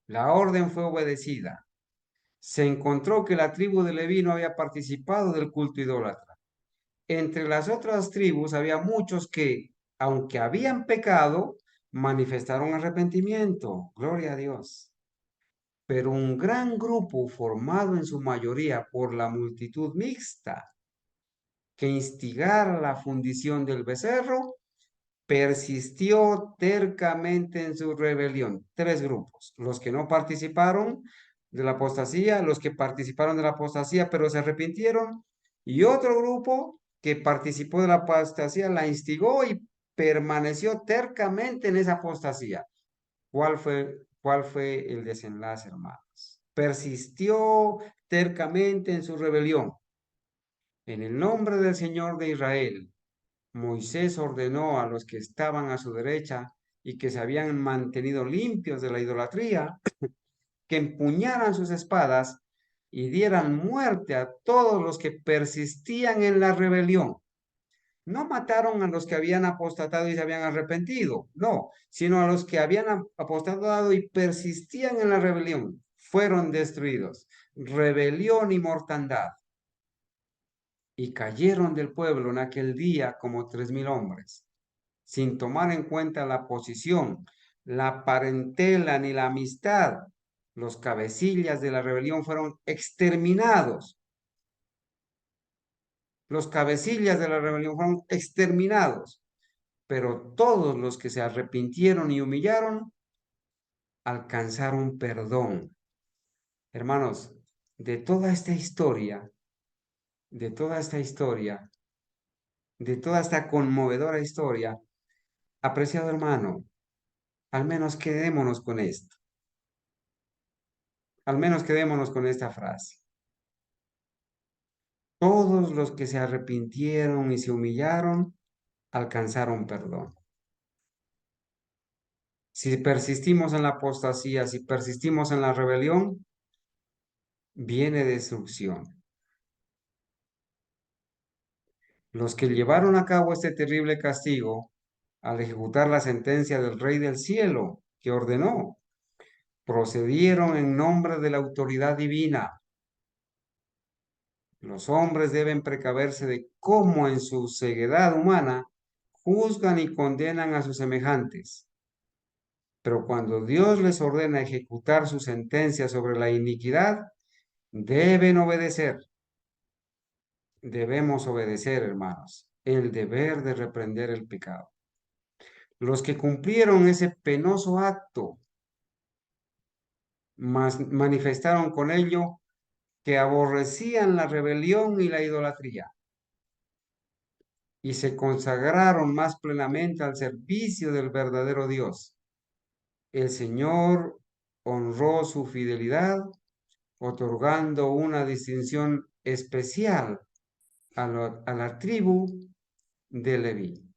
La orden fue obedecida. Se encontró que la tribu de Leví no había participado del culto idólatra. Entre las otras tribus había muchos que, aunque habían pecado, manifestaron arrepentimiento. Gloria a Dios. Pero un gran grupo formado en su mayoría por la multitud mixta que instigara la fundición del becerro persistió tercamente en su rebelión. Tres grupos: los que no participaron de la apostasía, los que participaron de la apostasía pero se arrepintieron, y otro grupo que participó de la apostasía, la instigó y permaneció tercamente en esa apostasía. Cuál fue el desenlace, hermanos? Persistió tercamente en su rebelión. En el nombre del Señor de Israel, Moisés ordenó a los que estaban a su derecha y que se habían mantenido limpios de la idolatría, que empuñaran sus espadas y dieran muerte a todos los que persistían en la rebelión. No mataron a los que habían apostatado y se habían arrepentido, no, sino a los que habían apostatado y persistían en la rebelión. Fueron destruidos. Rebelión y mortandad. Y cayeron del pueblo en aquel día como 3,000 hombres, sin tomar en cuenta la posición, la parentela ni la amistad. Los cabecillas de la rebelión fueron exterminados. Los cabecillas de la rebelión fueron exterminados. Pero todos los que se arrepintieron y humillaron alcanzaron perdón. Hermanos, de toda esta historia, de toda esta historia, de toda esta conmovedora historia, apreciado hermano, al menos quedémonos con esto. Al menos quedémonos con esta frase. Todos los que se arrepintieron y se humillaron alcanzaron perdón. Si persistimos en la apostasía, si persistimos en la rebelión, viene destrucción. Los que llevaron a cabo este terrible castigo, al ejecutar la sentencia del Rey del Cielo que ordenó, procedieron en nombre de la autoridad divina. Los hombres deben precaverse de cómo en su ceguedad humana juzgan y condenan a sus semejantes. Pero cuando Dios les ordena ejecutar su sentencia sobre la iniquidad, deben obedecer. Debemos obedecer, hermanos, el deber de reprender el pecado. Los que cumplieron ese penoso acto manifestaron con ello que aborrecían la rebelión y la idolatría y se consagraron más plenamente al servicio del verdadero Dios. El Señor honró su fidelidad, otorgando una distinción especial a la tribu de Leví.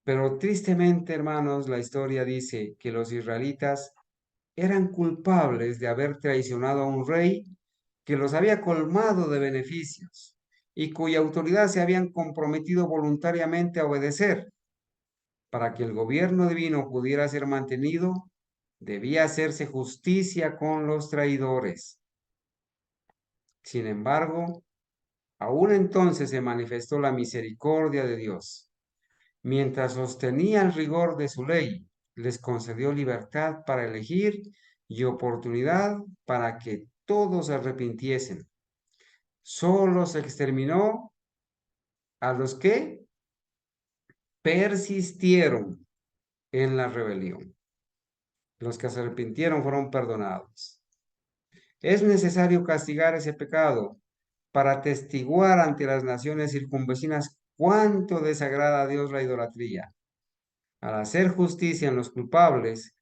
Pero tristemente, hermanos, la historia dice que los israelitas eran culpables de haber traicionado a un rey que los había colmado de beneficios y cuya autoridad se habían comprometido voluntariamente a obedecer. Para que el gobierno divino pudiera ser mantenido, debía hacerse justicia con los traidores. Sin embargo, aún entonces se manifestó la misericordia de Dios. Mientras sostenía el rigor de su ley, les concedió libertad para elegir y oportunidad para que todos se arrepintiesen. Solo se exterminó a los que persistieron. en la rebelión. Los que se arrepintieron fueron perdonados. Es necesario castigar ese pecado para atestiguar ante las naciones circunvecinas cuánto desagrada a Dios la idolatría. Al hacer justicia en los culpables,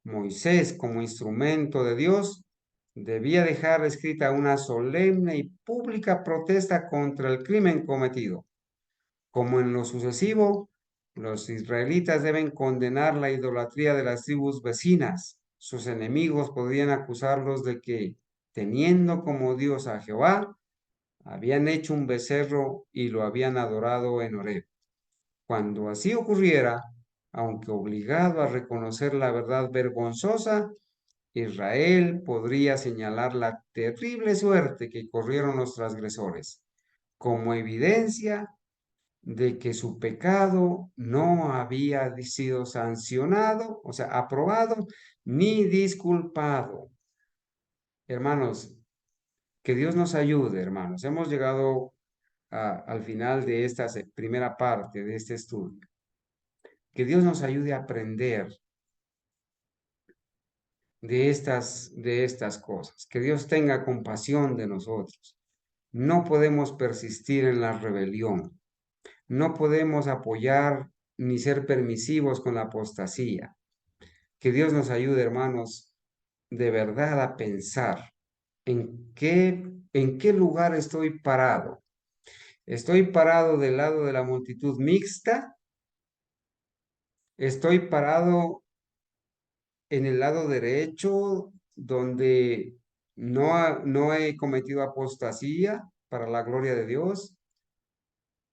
Moisés, como instrumento de Dios, debía dejar escrita una solemne y pública protesta contra el crimen cometido. Como en lo sucesivo, los israelitas deben condenar la idolatría de las tribus vecinas. Sus enemigos podrían acusarlos de que, teniendo como Dios a Jehová, habían hecho un becerro y lo habían adorado en Horeb. Cuando así ocurriera, aunque obligado a reconocer la verdad vergonzosa, Israel podría señalar la terrible suerte que corrieron los transgresores como evidencia de que su pecado no había sido sancionado, o sea, aprobado, ni disculpado. Hermanos, que Dios nos ayude, hermanos. Hemos llegado al final de esta primera parte de este estudio. Que Dios nos ayude a aprender de estas cosas. Que Dios tenga compasión de nosotros. No podemos persistir en la rebelión. No podemos apoyar ni ser permisivos con la apostasía. Que Dios nos ayude, hermanos, de verdad a pensar en qué lugar estoy parado. ¿Estoy parado del lado de la multitud mixta? ¿Estoy parado en el lado derecho donde no he cometido apostasía para la gloria de Dios?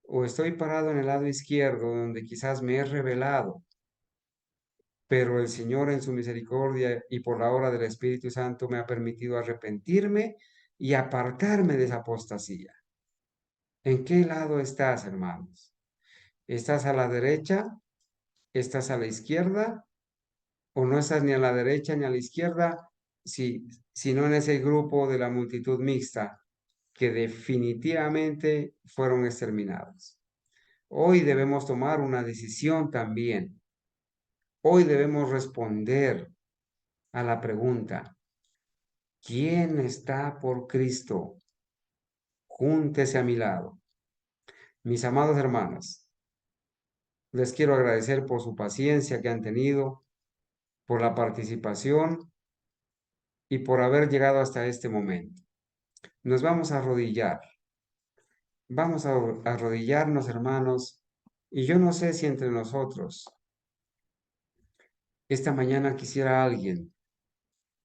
¿O estoy parado en el lado izquierdo donde quizás me he rebelado, pero el Señor en su misericordia y por la obra del Espíritu Santo me ha permitido arrepentirme y apartarme de esa apostasía? ¿En qué lado estás, hermanos? ¿Estás a la derecha? ¿Estás a la izquierda? ¿O no estás ni a la derecha ni a la izquierda, sino en ese grupo de la multitud mixta que definitivamente fueron exterminados? Hoy debemos tomar una decisión también. Hoy debemos responder a la pregunta: ¿quién está por Cristo? Júntese a mi lado. Mis amados hermanos, les quiero agradecer por su paciencia que han tenido, por la participación y por haber llegado hasta este momento. Nos vamos a arrodillar. Vamos a arrodillarnos, hermanos, y yo no sé si entre nosotros esta mañana quisiera alguien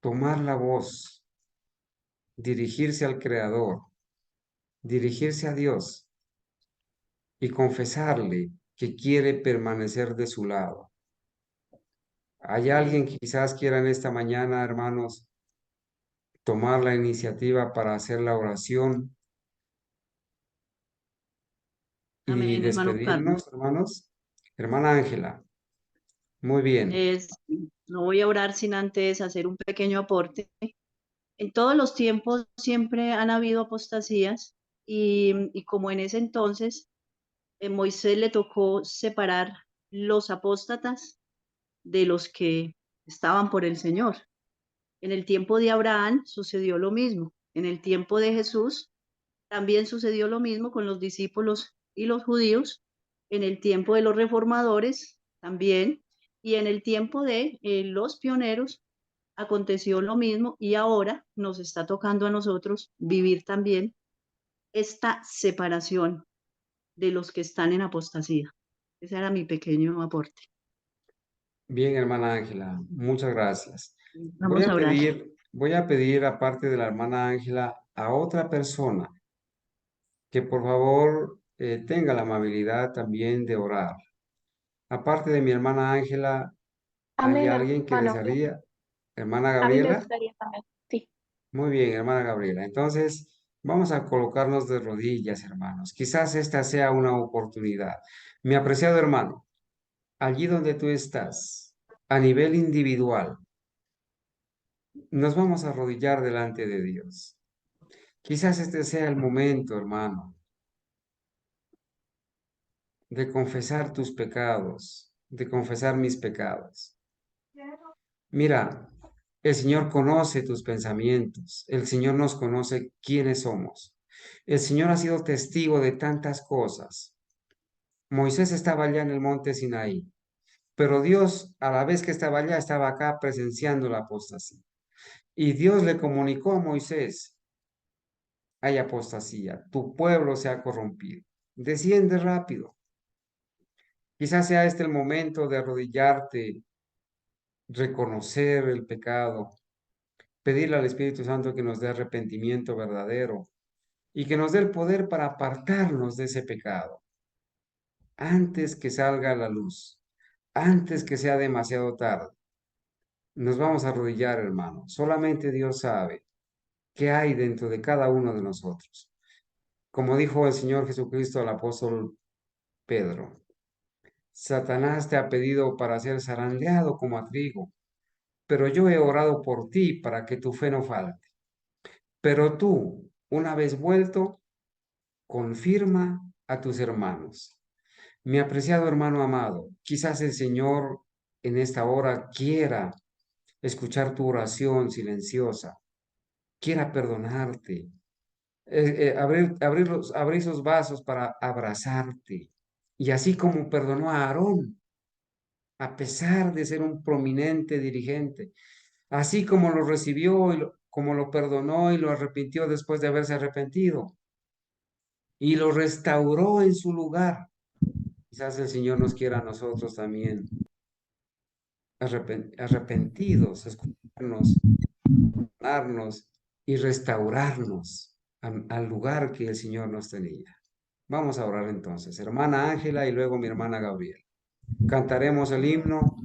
tomar la voz, dirigirse al Creador, dirigirse a Dios y confesarle que quiere permanecer de su lado. ¿Hay alguien que quizás quiera en esta mañana, hermanos, tomar la iniciativa para hacer la oración y Amén, hermano Carlos. despedirnos, hermanos? Hermana Ángela, muy bien. No voy a orar sin antes hacer un pequeño aporte. En todos los tiempos siempre han habido apostasías y como en ese entonces Moisés le tocó separar los apóstatas de los que estaban por el Señor. En el tiempo de Abraham sucedió lo mismo. En el tiempo de Jesús también sucedió lo mismo con los discípulos y los judíos. En el tiempo de los reformadores también. Y en el tiempo de los pioneros aconteció lo mismo y ahora nos está tocando a nosotros vivir también esta separación de los que están en apostasía. Ese era mi pequeño aporte. Bien, hermana Ángela, muchas gracias. Vamos a orar. Voy a pedir, aparte de la hermana Ángela, a otra persona que por favor tenga la amabilidad también de orar. Aparte de mi hermana Ángela, ¿hay Amén, alguien que hermano. desearía? ¿Hermana A mí me Gabriela? gustaría también. Sí. Muy bien, hermana Gabriela. Entonces, vamos a colocarnos de rodillas, hermanos. Quizás esta sea una oportunidad. Mi apreciado hermano, allí donde tú estás, a nivel individual, nos vamos a arrodillar delante de Dios. Quizás este sea el momento, hermano, de confesar tus pecados, de confesar mis pecados. Mira, el Señor conoce tus pensamientos, el Señor nos conoce quiénes somos. El Señor ha sido testigo de tantas cosas. Moisés estaba allá en el monte Sinaí, pero Dios, a la vez que estaba allá, estaba acá presenciando la apostasía. Y Dios le comunicó a Moisés: hay apostasía, tu pueblo se ha corrompido. Desciende rápido. Quizás sea este el momento de arrodillarte, reconocer el pecado, pedirle al Espíritu Santo que nos dé arrepentimiento verdadero y que nos dé el poder para apartarnos de ese pecado antes que salga a la luz, antes que sea demasiado tarde. Nos vamos a arrodillar, hermano. Solamente Dios sabe qué hay dentro de cada uno de nosotros. Como dijo el Señor Jesucristo al apóstol Pedro: Satanás te ha pedido para ser zarandeado como a trigo, pero yo he orado por ti para que tu fe no falte. Pero tú, una vez vuelto, confirma a tus hermanos. Mi apreciado hermano amado, quizás el Señor en esta hora quiera escuchar tu oración silenciosa, quiera perdonarte, abrir esos vasos para abrazarte. Y así como perdonó a Aarón, a pesar de ser un prominente dirigente, así como lo recibió y como lo perdonó y lo arrepintió después de haberse arrepentido y lo restauró en su lugar. Quizás el Señor nos quiera a nosotros también arrepentidos, escucharnos, darnos y restaurarnos al lugar que el Señor nos tenía. Vamos a orar entonces, hermana Ángela y luego mi hermana Gabriela. Cantaremos el himno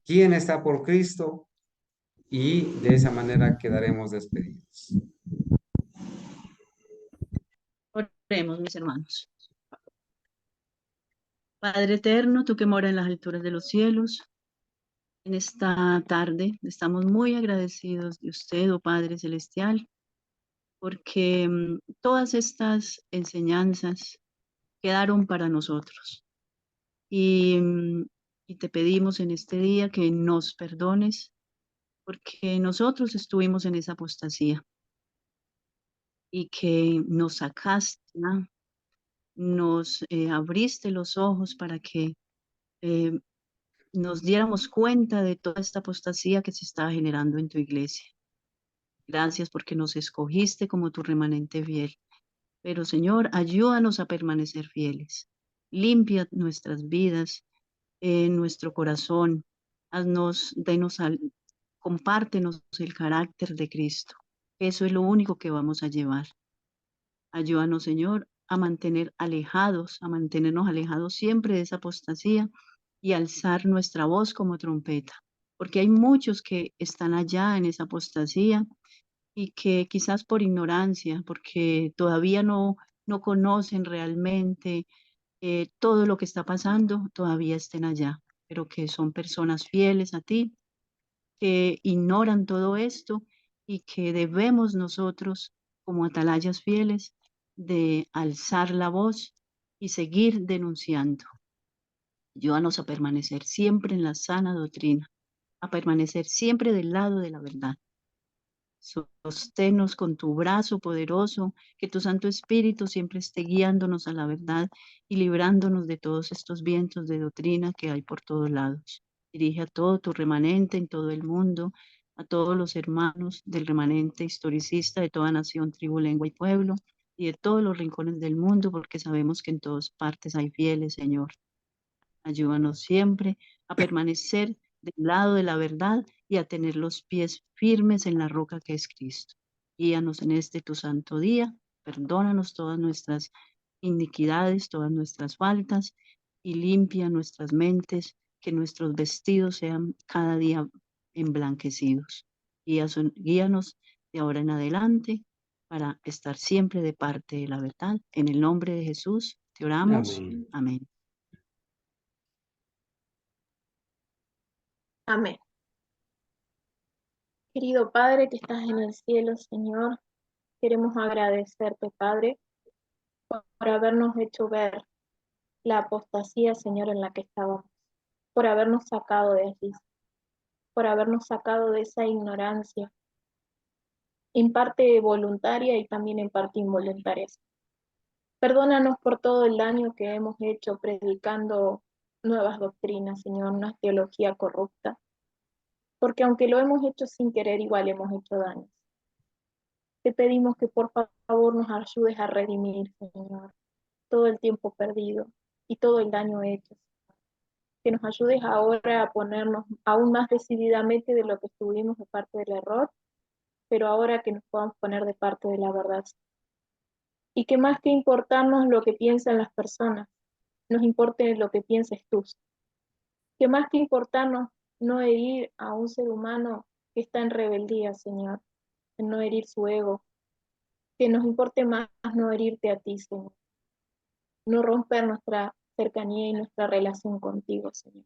¿Quién está por Cristo? Y de esa manera quedaremos despedidos. Oremos, mis hermanos. Padre eterno, tú que moras en las alturas de los cielos, en esta tarde estamos muy agradecidos de usted, oh Padre Celestial, porque todas estas enseñanzas quedaron para nosotros. Y, y te pedimos en este día que nos perdones, porque nosotros estuvimos en esa apostasía y que nos sacaste, ¿no? Nos abriste los ojos para que eh, nos diéramos cuenta de toda esta apostasía que se estaba generando en tu iglesia. Gracias porque nos escogiste como tu remanente fiel. Pero Señor, ayúdanos a permanecer fieles. Limpia nuestras vidas, nuestro corazón. Compártenos el carácter de Cristo. Eso es lo único que vamos a llevar. Ayúdanos, Señor, a mantenernos alejados siempre de esa apostasía y alzar nuestra voz como trompeta, porque hay muchos que están allá en esa apostasía y que quizás por ignorancia, porque todavía no conocen realmente todo lo que está pasando, todavía estén allá, pero que son personas fieles a ti, que ignoran todo esto y que debemos nosotros, como atalayas fieles, de alzar la voz y seguir denunciando. Ayúdanos a permanecer siempre en la sana doctrina, a permanecer siempre del lado de la verdad. Sosténnos con tu brazo poderoso, que tu Santo Espíritu siempre esté guiándonos a la verdad y librándonos de todos estos vientos de doctrina que hay por todos lados. Dirige a todo tu remanente en todo el mundo, a todos los hermanos del remanente historicista de toda nación, tribu, lengua y pueblo, y de todos los rincones del mundo, porque sabemos que en todas partes hay fieles, Señor. Ayúdanos siempre a permanecer del lado de la verdad y a tener los pies firmes en la roca que es Cristo. Guíanos en este tu santo día, perdónanos todas nuestras iniquidades, todas nuestras faltas y limpia nuestras mentes, que nuestros vestidos sean cada día emblanquecidos. Guíanos de ahora en adelante para estar siempre de parte de la verdad. En el nombre de Jesús te oramos. Amén. Amén. Amén. Querido Padre que estás en el cielo, Señor, queremos agradecerte, Padre, por habernos hecho ver la apostasía, Señor, en la que estábamos. por habernos sacado de allí, por habernos sacado de esa ignorancia, en parte voluntaria y también en parte involuntaria. Perdónanos por todo el daño que hemos hecho predicando nuevas doctrinas, Señor, una teología corrupta, porque aunque lo hemos hecho sin querer, igual hemos hecho daño. Te pedimos que por favor nos ayudes a redimir, Señor, todo el tiempo perdido y todo el daño hecho. Que nos ayudes ahora a ponernos aún más decididamente de lo que estuvimos de parte del error, pero ahora que nos podamos poner de parte de la verdad. Y que más que importarnos lo que piensan las personas, nos importe lo que pienses tú. Que más que importarnos no herir a un ser humano que está en rebeldía, Señor, en no herir su ego, que nos importe más no herirte a ti, Señor, no romper nuestra cercanía y nuestra relación contigo, Señor.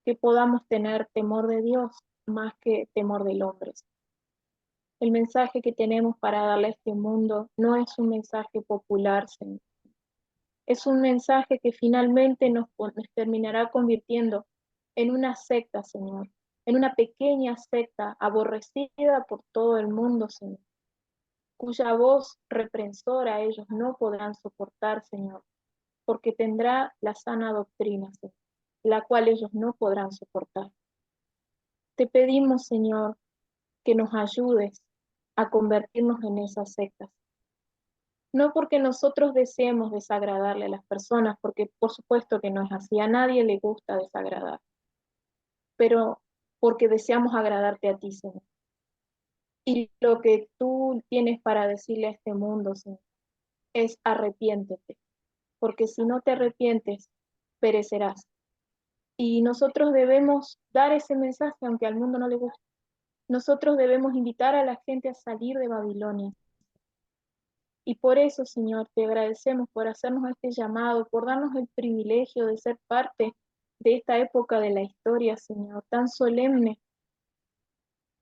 Que podamos tener temor de Dios más que temor del hombre. El mensaje que tenemos para darle a este mundo no es un mensaje popular, Señor. Es un mensaje que finalmente nos terminará convirtiendo en una secta, Señor, en una pequeña secta aborrecida por todo el mundo, Señor, cuya voz reprensora ellos no podrán soportar, Señor, porque tendrá la sana doctrina, Señor, la cual ellos no podrán soportar. Te pedimos, Señor, que nos ayudes a convertirnos en esas sectas. No porque nosotros deseemos desagradarle a las personas, porque por supuesto que no es así, a nadie le gusta desagradar, pero porque deseamos agradarte a ti, Señor. Y lo que tú tienes para decirle a este mundo, Señor, es arrepiéntete, porque si no te arrepientes, perecerás. Y nosotros debemos dar ese mensaje, aunque al mundo no le guste. Nosotros debemos invitar a la gente a salir de Babilonia. Y por eso, Señor, te agradecemos por hacernos este llamado, por darnos el privilegio de ser parte de esta época de la historia, Señor, tan solemne.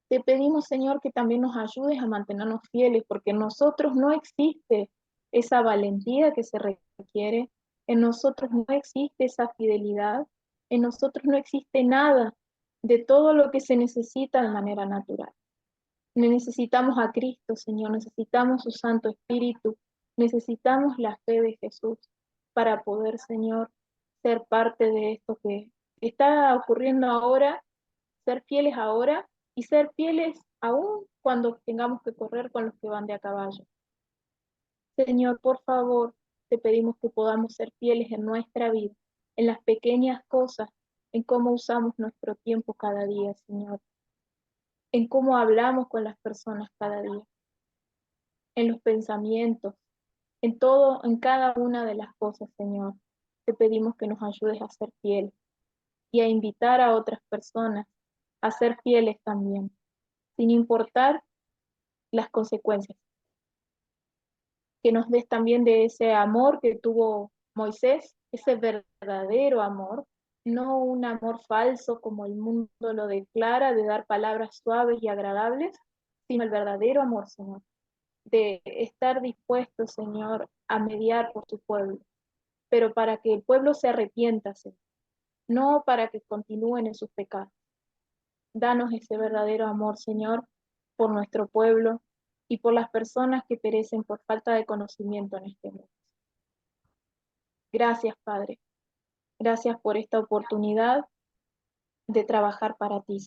Te pedimos, Señor, que también nos ayudes a mantenernos fieles, porque en nosotros no existe esa valentía que se requiere, en nosotros no existe esa fidelidad, en nosotros no existe nada de todo lo que se necesita de manera natural. Necesitamos a Cristo, Señor, necesitamos su Santo Espíritu, necesitamos la fe de Jesús para poder, Señor, ser parte de esto que está ocurriendo ahora, ser fieles ahora y ser fieles aún cuando tengamos que correr con los que van de a caballo. Señor, por favor, te pedimos que podamos ser fieles en nuestra vida, en las pequeñas cosas, en cómo usamos nuestro tiempo cada día, Señor, en cómo hablamos con las personas cada día, en los pensamientos, en todo, en cada una de las cosas, Señor. Te pedimos que nos ayudes a ser fieles y a invitar a otras personas a ser fieles también, sin importar las consecuencias. Que nos des también de ese amor que tuvo Moisés, ese verdadero amor, no un amor falso como el mundo lo declara, de dar palabras suaves y agradables, sino el verdadero amor, Señor, de estar dispuesto, Señor, a mediar por tu pueblo, pero para que el pueblo se arrepienta, Señor, no para que continúen en sus pecados. Danos ese verdadero amor, Señor, por nuestro pueblo y por las personas que perecen por falta de conocimiento en este mundo. Gracias, Padre. Gracias por esta oportunidad de trabajar para ti.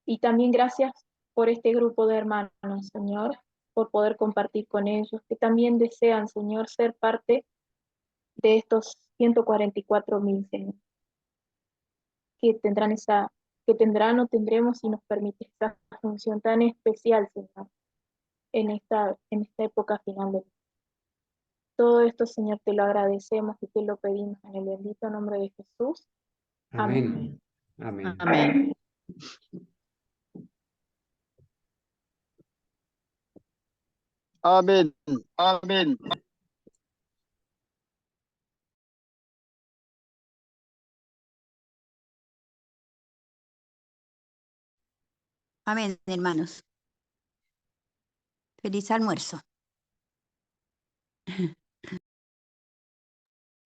Y también gracias por este grupo de hermanos, Señor, por poder compartir con ellos, que también desean, Señor, ser parte de estos 144,000, Señor, que tendrán o tendremos si nos permite esta función tan especial, Señor, en esta época final de vida. Todo esto, Señor, te lo agradecemos y te lo pedimos en el bendito nombre de Jesús. Amén. Amén. Amén. Amén. Amén. Amén, hermanos. Feliz almuerzo.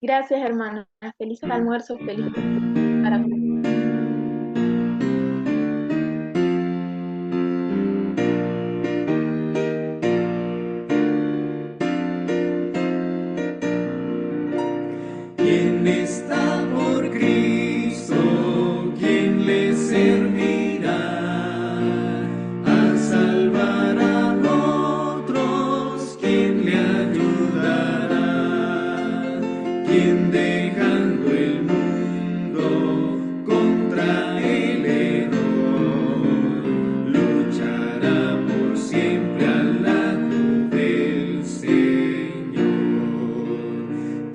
Gracias, hermana. Feliz almuerzo, feliz para ¿Quién está por Cristo? ¿Quién le servirá a salvar a otros? ¿Quién le ayudará? ¿Quién dejando el mundo contra el error luchará por siempre al lado del Señor?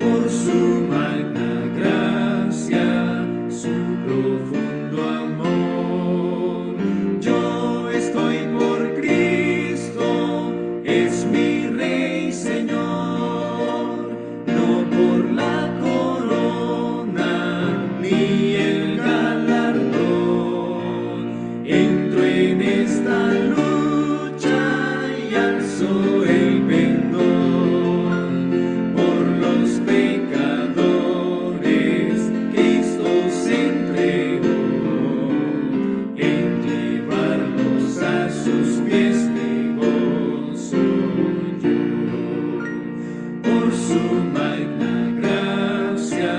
Por su magna gracia, su profundo amor, yo estoy por Cristo, es mi Rey Señor, no por la corona ni el galardón. Entro en esta lucha y alzo el pendón por los pecadores. Cristo se entregó en llevarlos a sus pies, me gozo yo. Por su magna gracia,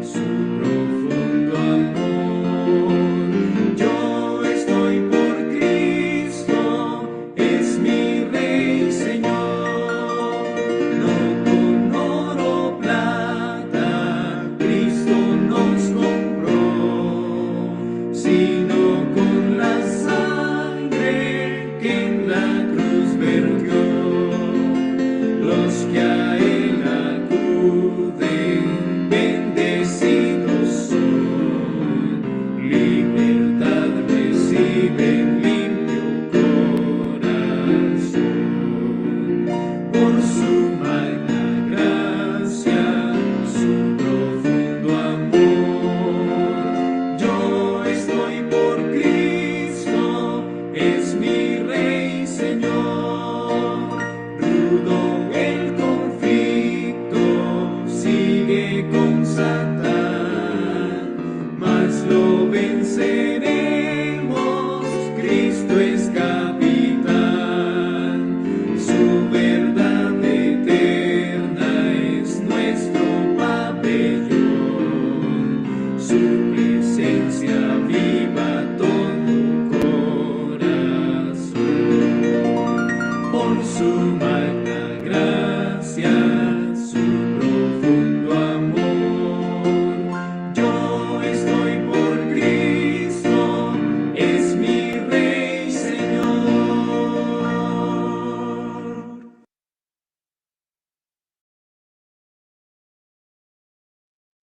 su profundo amor, yo estoy por Cristo, es mi Rey Señor, no con oro o plata Cristo nos compró, sino con la sangre que en la cruz vertió. Los que a él acuden, bendecidos son, libertad reciben, limpio corazón. Por su magna gracia, su profundo amor, yo estoy por Cristo, es mi Rey Señor. Rudo el conflicto, sigue con Satán, mas lo venceremos, Cristo es capitán. Su verdad eterna es nuestro pabellón, su presencia viva todo corazón. Por su magna gracia,